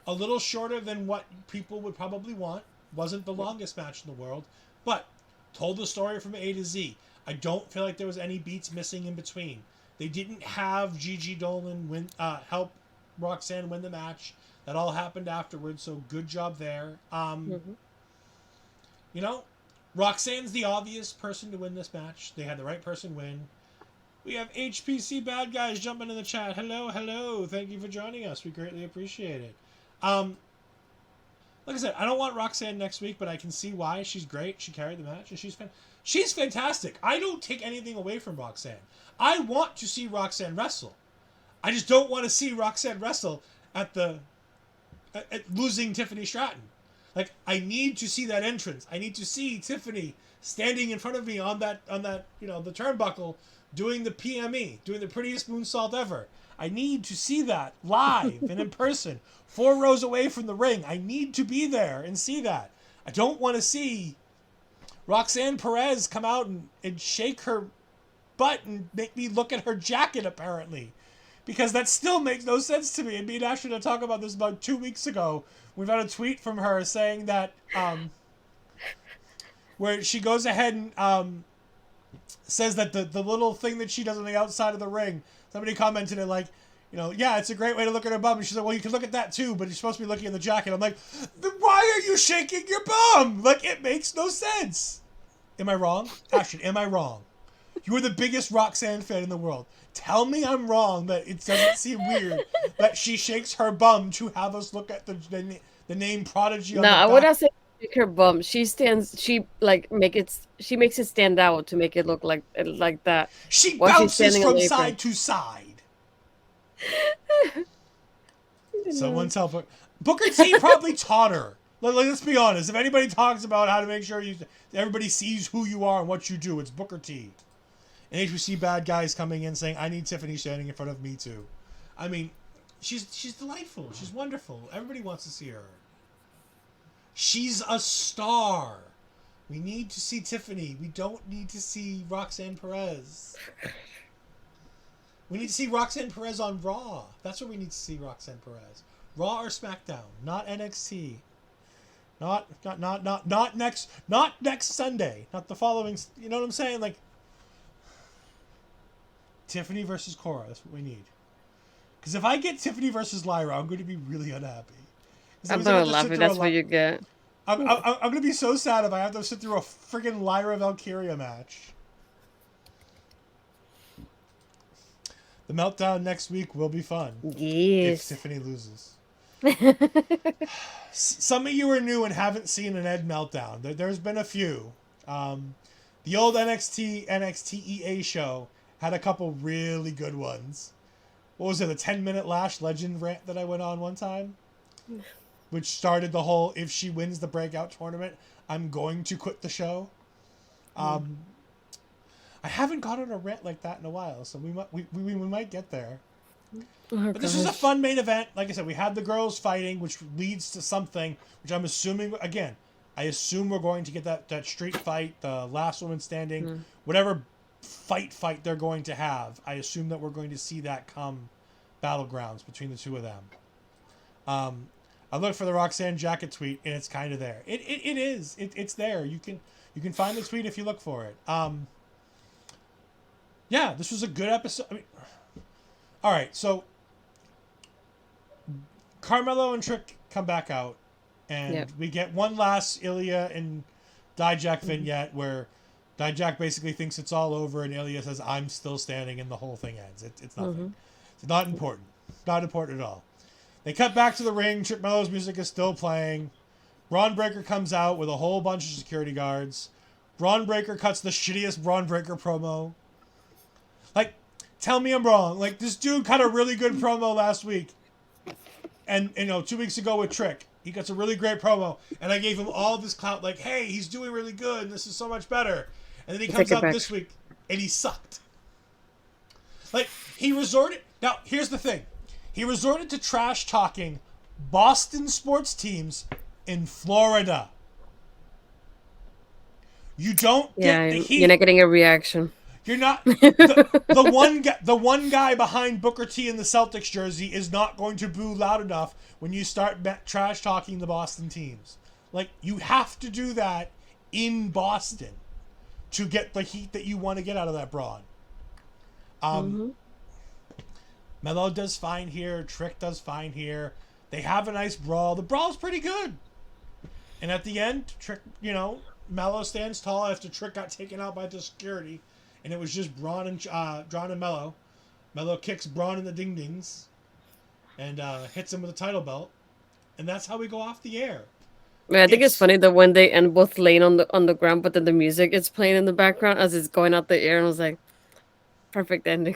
a little shorter than what people would probably want. Wasn't the longest match in the world, but told the story from A to Z. I don't feel like there was any beats missing in between. They didn't have Gigi Dolan help Roxanne win the match. That all happened afterwards, so good job there. Hmm. You know, Roxanne's the obvious person to win this match. They had the right person win. We have HPC Bad Guys jumping in the chat. Hello, hello. Thank you for joining us. We greatly appreciate it. Like I said, I don't want Roxanne next week, but I can see why. She's great. She carried the match, and she's fantastic. I don't take anything away from Roxanne. I want to see Roxanne wrestle. I just don't want to see Roxanne wrestle at losing Tiffany Stratton. Like, I need to see that entrance. I need to see Tiffany standing in front of me on that the turnbuckle, doing the PME, doing the prettiest moonsault ever. I need to see that live and in person, 4 rows away from the ring. I need to be there and see that. I don't want to see Roxanne Perez come out and shake her butt and make me look at her jacket, apparently. Because that still makes no sense to me. And me and Astrid had talked about this about 2 weeks ago. We've had a tweet from her saying that where she goes ahead and says that the little thing that she does on the outside of the ring, somebody commented it like, yeah, it's a great way to look at her bum. And she's like, well, you can look at that too, but you're supposed to be looking at the jacket. I'm like, then why are you shaking your bum? Like, it makes no sense. Am I wrong? Astrid, am I wrong? You are the biggest Roxanne fan in the world. Tell me I'm wrong, that it doesn't seem weird that she shakes her bum to have us look at the name Prodigy on the No, back. I would not say shake her bum. She stands. She She makes it stand out to make it look like that. She While she's bounces standing on from the apron. side to side. Someone tell Booker T probably taught her. Let's be honest. If anybody talks about how to make sure everybody sees who you are and what you do, it's Booker T. And HBC Bad Guys coming in saying, I need Tiffany standing in front of me too. I mean, she's delightful. She's wonderful. Everybody wants to see her. She's a star. We need to see Tiffany. We don't need to see Roxanne Perez. We need to see Roxanne Perez on Raw. That's where we need to see Roxanne Perez. Raw or SmackDown, not NXT. Not next Sunday. Not the following. You know what I'm saying? Like, Tiffany versus Cora. That's what we need. Because if I get Tiffany versus Lyra, I'm going to be really unhappy. I'm gonna laugh if that's what you get. I'm going to be so sad if I have to sit through a friggin' Lyra Valkyria match. The meltdown next week will be fun. Yes. If Tiffany loses. Some of you are new and haven't seen an Ed meltdown. There's been a few. The old NXT show had a couple really good ones. What was it, the 10-minute Lash Legend rant that I went on one time? Which started the whole, if she wins the breakout tournament, I'm going to quit the show. I haven't gone on a rant like that in a while, so we might get there. Oh, but this was a fun main event. Like I said, we had the girls fighting, which leads to something, which I'm assuming, again, I assume we're going to get that street fight, the last woman standing, whatever fight they're going to have. I assume that we're going to see that come Battlegrounds between the two of them. I looked for the Roxanne jacket tweet, and it's kind of there. It is. It's there. You can find the tweet if you look for it. Yeah, this was a good episode. I mean, all right, so Carmelo and Trick come back out, and we get one last Ilya and Dijak vignette where Dijak basically thinks it's all over, and Ilya says, "I'm still standing," and the whole thing ends. It's nothing. It's not important. Not important at all. They cut back to the ring. Trick Mello's music is still playing. Braun Breaker comes out with a whole bunch of security guards. Braun Breaker cuts the shittiest Braun Breaker promo. Like, tell me I'm wrong. Like, this dude cut a really good promo last week. And 2 weeks ago with Trick. He cuts a really great promo. And I gave him all this clout, like, hey, he's doing really good, and this is so much better. And then he comes out this week, and he sucked. Like, he resorted... Now, here's the thing. He resorted to trash-talking Boston sports teams in Florida. You don't get the heat. You're not getting a reaction. You're not the one guy behind Booker T in the Celtics jersey is not going to boo loud enough when you start trash talking the Boston teams. Like, you have to do that in Boston to get the heat that you want to get out of that Braun. Melo does fine here. Trick does fine here. They have a nice brawl. The brawl's pretty good. And at the end, Trick, Melo stands tall after Trick got taken out by the security. and it was just Braun and Mello. Mello kicks Braun in the ding dings and hits him with a title belt, and that's how we go off the air. Yeah, I think it's It's funny that when they end both laying on the ground, but then the music is playing in the background as it's going out the air, and I was like, perfect ending.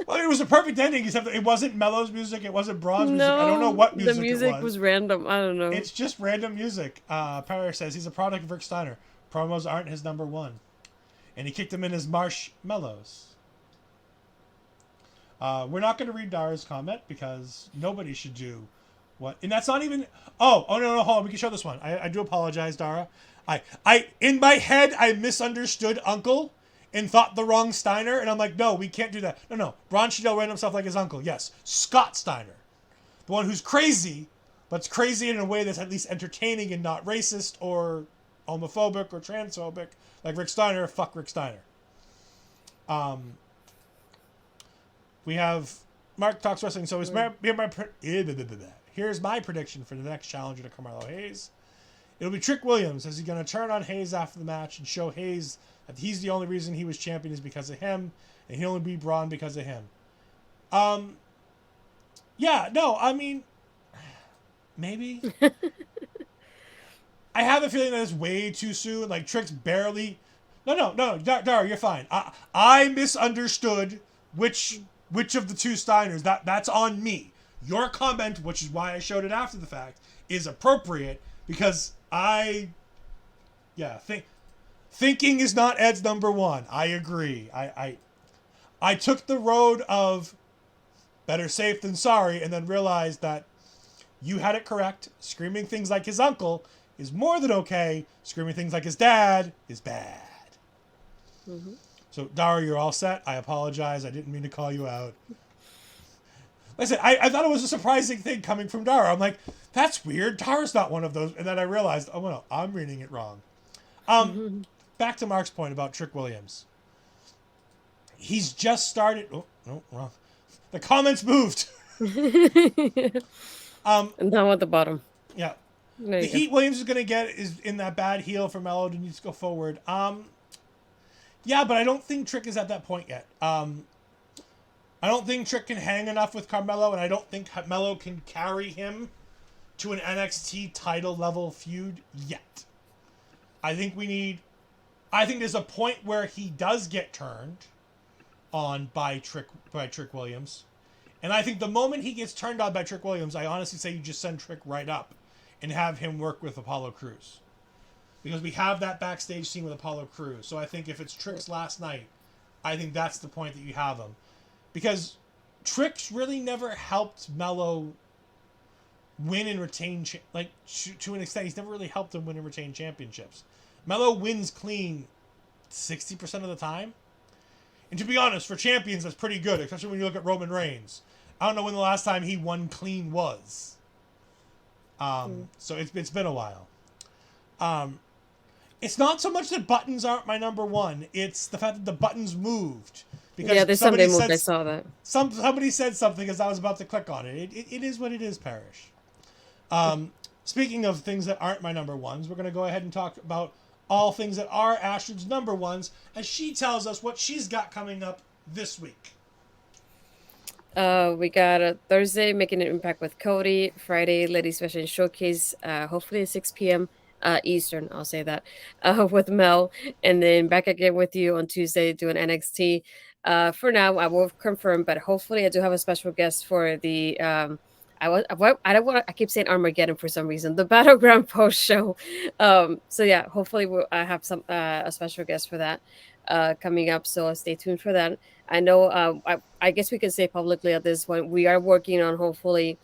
well, it was a perfect ending, except that it wasn't Mello's music, it wasn't Braun's music. I don't know No, what the music it music was. was random. I don't know. It's just random music. Parrish says he's a product of Rick Steiner. Promos aren't his number one, and he kicked him in his marshmallows. We're not going to read Dara's comment because nobody should do what, and that's not even. Oh no, hold on. We can show this one. I do apologize, Dara. In my head I misunderstood Uncle and thought the wrong Steiner, and I'm like, no, we can't do that. No. Ron Cheadle ran himself like his uncle. Yes, Scott Steiner, the one who's crazy, but it's crazy in a way that's at least entertaining and not racist or homophobic or transphobic like Rick Steiner. Fuck Rick Steiner. Um, we have Mark Talks Wrestling. So here's my prediction for the next challenger to Carmelo Hayes. It'll be Trick Williams. Is he going to turn on Hayes after the match and show Hayes that he's the only reason he was champion is because of him, and he'll only beat Braun because of him? Yeah, no, I mean, maybe. I have a feeling that it's way too soon. Like Trick's barely. No, Dara, you're fine. I misunderstood which of the two Steiners. That's on me. Your comment, which is why I showed it after the fact, is appropriate because thinking is not Ed's number one. I agree. I took the road of better safe than sorry, and then realized that you had it correct. Screaming things like his uncle is more than okay. Screaming things like his dad is bad. Mm-hmm. So, Dara, you're all set. I apologize. I didn't mean to call you out. Listen, I thought it was a surprising thing coming from Dara. I'm like, that's weird. Dara's not one of those. And then I realized, oh, no, I'm reading it wrong. Back to Mark's point about Trick Williams. He's just started. Oh, no, wrong. The comments moved. And down at the bottom. Yeah. There The you go. heat Williams is going to get is in that bad heel for Mello to need to go forward. Yeah, but I don't think Trick is at that point yet. I don't think Trick can hang enough with Carmelo, and I don't think Mello can carry him to an NXT title level feud yet. I think there's a point where he does get turned on by Trick Williams. And I think the moment he gets turned on by Trick Williams, I honestly say you just send Trick right up and have him work with Apollo Crews. Because we have that backstage scene with Apollo Crews. So I think if it's Trick's last night, I think that's the point that you have him. Because Trick's really never helped Mello win and retain, to an extent, he's never really helped him win and retain championships. Mello wins clean 60% of the time. And to be honest, for champions, that's pretty good, especially when you look at Roman Reigns. I don't know when the last time he won clean was. So it's been a while. It's not so much that buttons aren't my number one. It's the fact that the buttons moved. Because Yeah, there's something moved. I saw that. Somebody said something as I was about to click on it. It is what it is, Parrish. Speaking of things that aren't my number ones, we're going to go ahead and talk about all things that are Astrid's number ones as she tells us what she's got coming up this week. We got a Thursday making an impact with Cody. Friday, Ladies Fashion Showcase. Hopefully at 6 p.m. Eastern. I'll say that with Mel, and then back again with you on Tuesday doing NXT. For now, I will confirm, but hopefully I do have a special guest for the. I don't want. I keep saying Armageddon for some reason. The Battleground post show. So yeah, hopefully I have some a special guest for that coming up. So stay tuned for that. I know. I guess we can say publicly at this point we are working on hopefully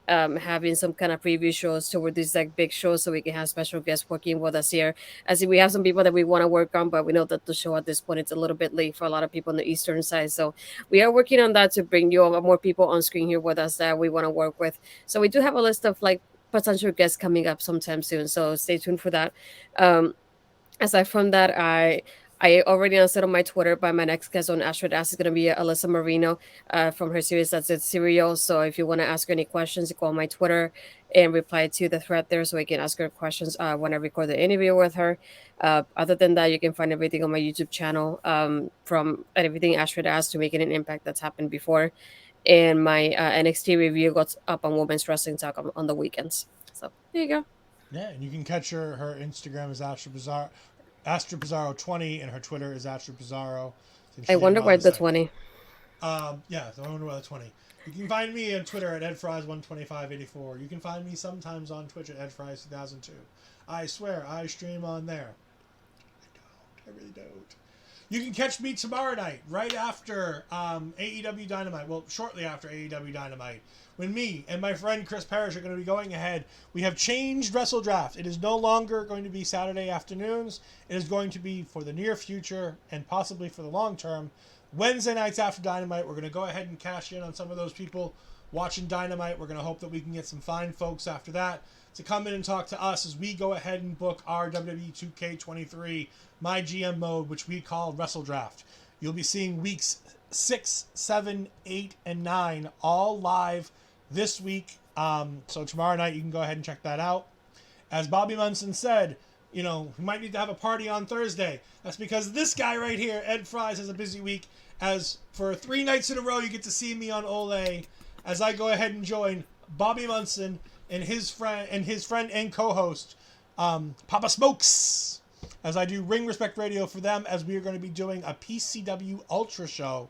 having some kind of preview shows toward these like big shows so we can have special guests working with us here. As in we have some people that we want to work on, but we know that the show at this point it's a little bit late for a lot of people on the eastern side. So we are working on that to bring you more people on screen here with us that we want to work with. So we do have a list of like potential guests coming up sometime soon. So stay tuned for that. Aside from that, I already announced it on my Twitter, but my next guest on Astrid Ask is going to be Alyssa Marino from her series That's It Serial. So if you want to ask her any questions, you go on my Twitter and reply to the thread there so I can ask her questions when I record the interview with her. Other than that, you can find everything on my YouTube channel from everything Astrid Ask to Making an Impact that's happened before. And my NXT review got up on Women's Wrestling Talk on the weekends. So there you go. Yeah, and you can catch her Instagram is Astrid Pizarro, Astrid Pizarro 20, and her Twitter is Astrid Pizarro. I She did wonder well where this the site. 20. Yeah, so I wonder why the 20. You can find me on Twitter at edfries12584. You can find me sometimes on Twitch at edfries2002. I swear, I stream on there. I really don't. You can catch me tomorrow night, right after AEW Dynamite. Well, shortly after AEW Dynamite, when me and my friend Chris Parrish are going to be going ahead. We have changed Wrestle Draft. It is no longer going to be Saturday afternoons. It is going to be for the near future and possibly for the long term. Wednesday nights after Dynamite, we're going to go ahead and cash in on some of those people watching Dynamite. We're going to hope that we can get some fine folks after that to come in and talk to us as we go ahead and book our WWE 2K23 My GM mode, which we call Wrestle Draft. You'll be seeing weeks 6, 7, 8, and 9 all live this week. So tomorrow night you can go ahead and check that out. As Bobby Munson said, we might need to have a party on Thursday. That's because this guy right here, Ed Fries, has a busy week. As for 3 nights in a row, you get to see me on Ol'Ed as I go ahead and join Bobby Munson and his friend and co-host Papa Smokes as I do Ring Respect Radio for them, as we are going to be doing a PCW Ultra show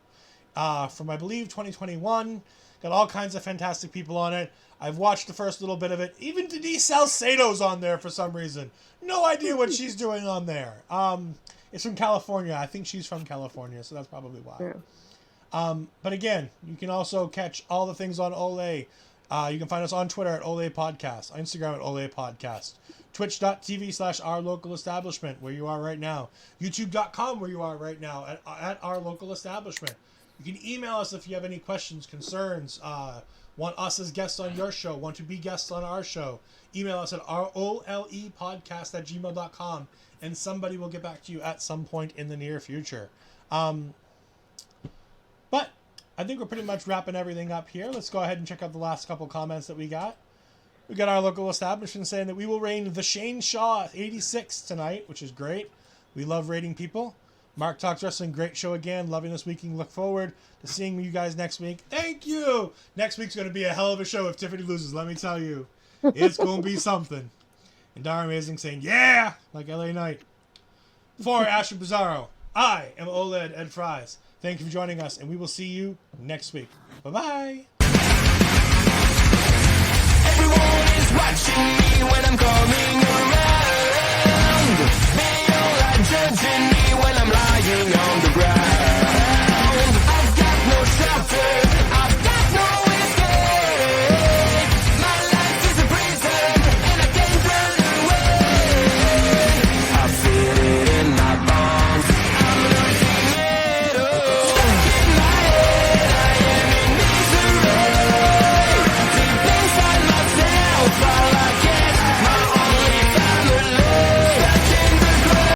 from, I believe, 2021. Got all kinds of fantastic people on it. I've watched the first little bit of it. Even Denise Salcedo's on there for some reason. No idea what she's doing on there. It's from California. I think she's from California, so that's probably why. Yeah. But again, you can also catch all the things on Ol'Ed. You can find us on Twitter at Ol'Ed Podcast, on Instagram at Ol'Ed Podcast, twitch.tv/our local establishment, where you are right now, youtube.com, where you are right now, at our local establishment. You can email us if you have any questions, concerns, want us as guests on your show, want to be guests on our show. Email us at our olepodcast@gmail.com, and somebody will get back to you at some point in the near future. But I think we're pretty much wrapping everything up here. Let's go ahead and check out the last couple comments that we got. We got our local establishment saying that we will rain the Shane Shaw 86 tonight, which is great. We love rating people. Mark Talks Wrestling, great show again. Loving this week and look forward to seeing you guys next week. Thank you! Next week's going to be a hell of a show if Tiffany loses, let me tell you. It's going to be something. And Darn Amazing saying, yeah! Like LA Knight. For Astrid Pizarro, I am Ol'Ed Ed Fries. Thank you for joining us, and we will see you next week. Bye-bye! Everyone is watching me when I'm coming around.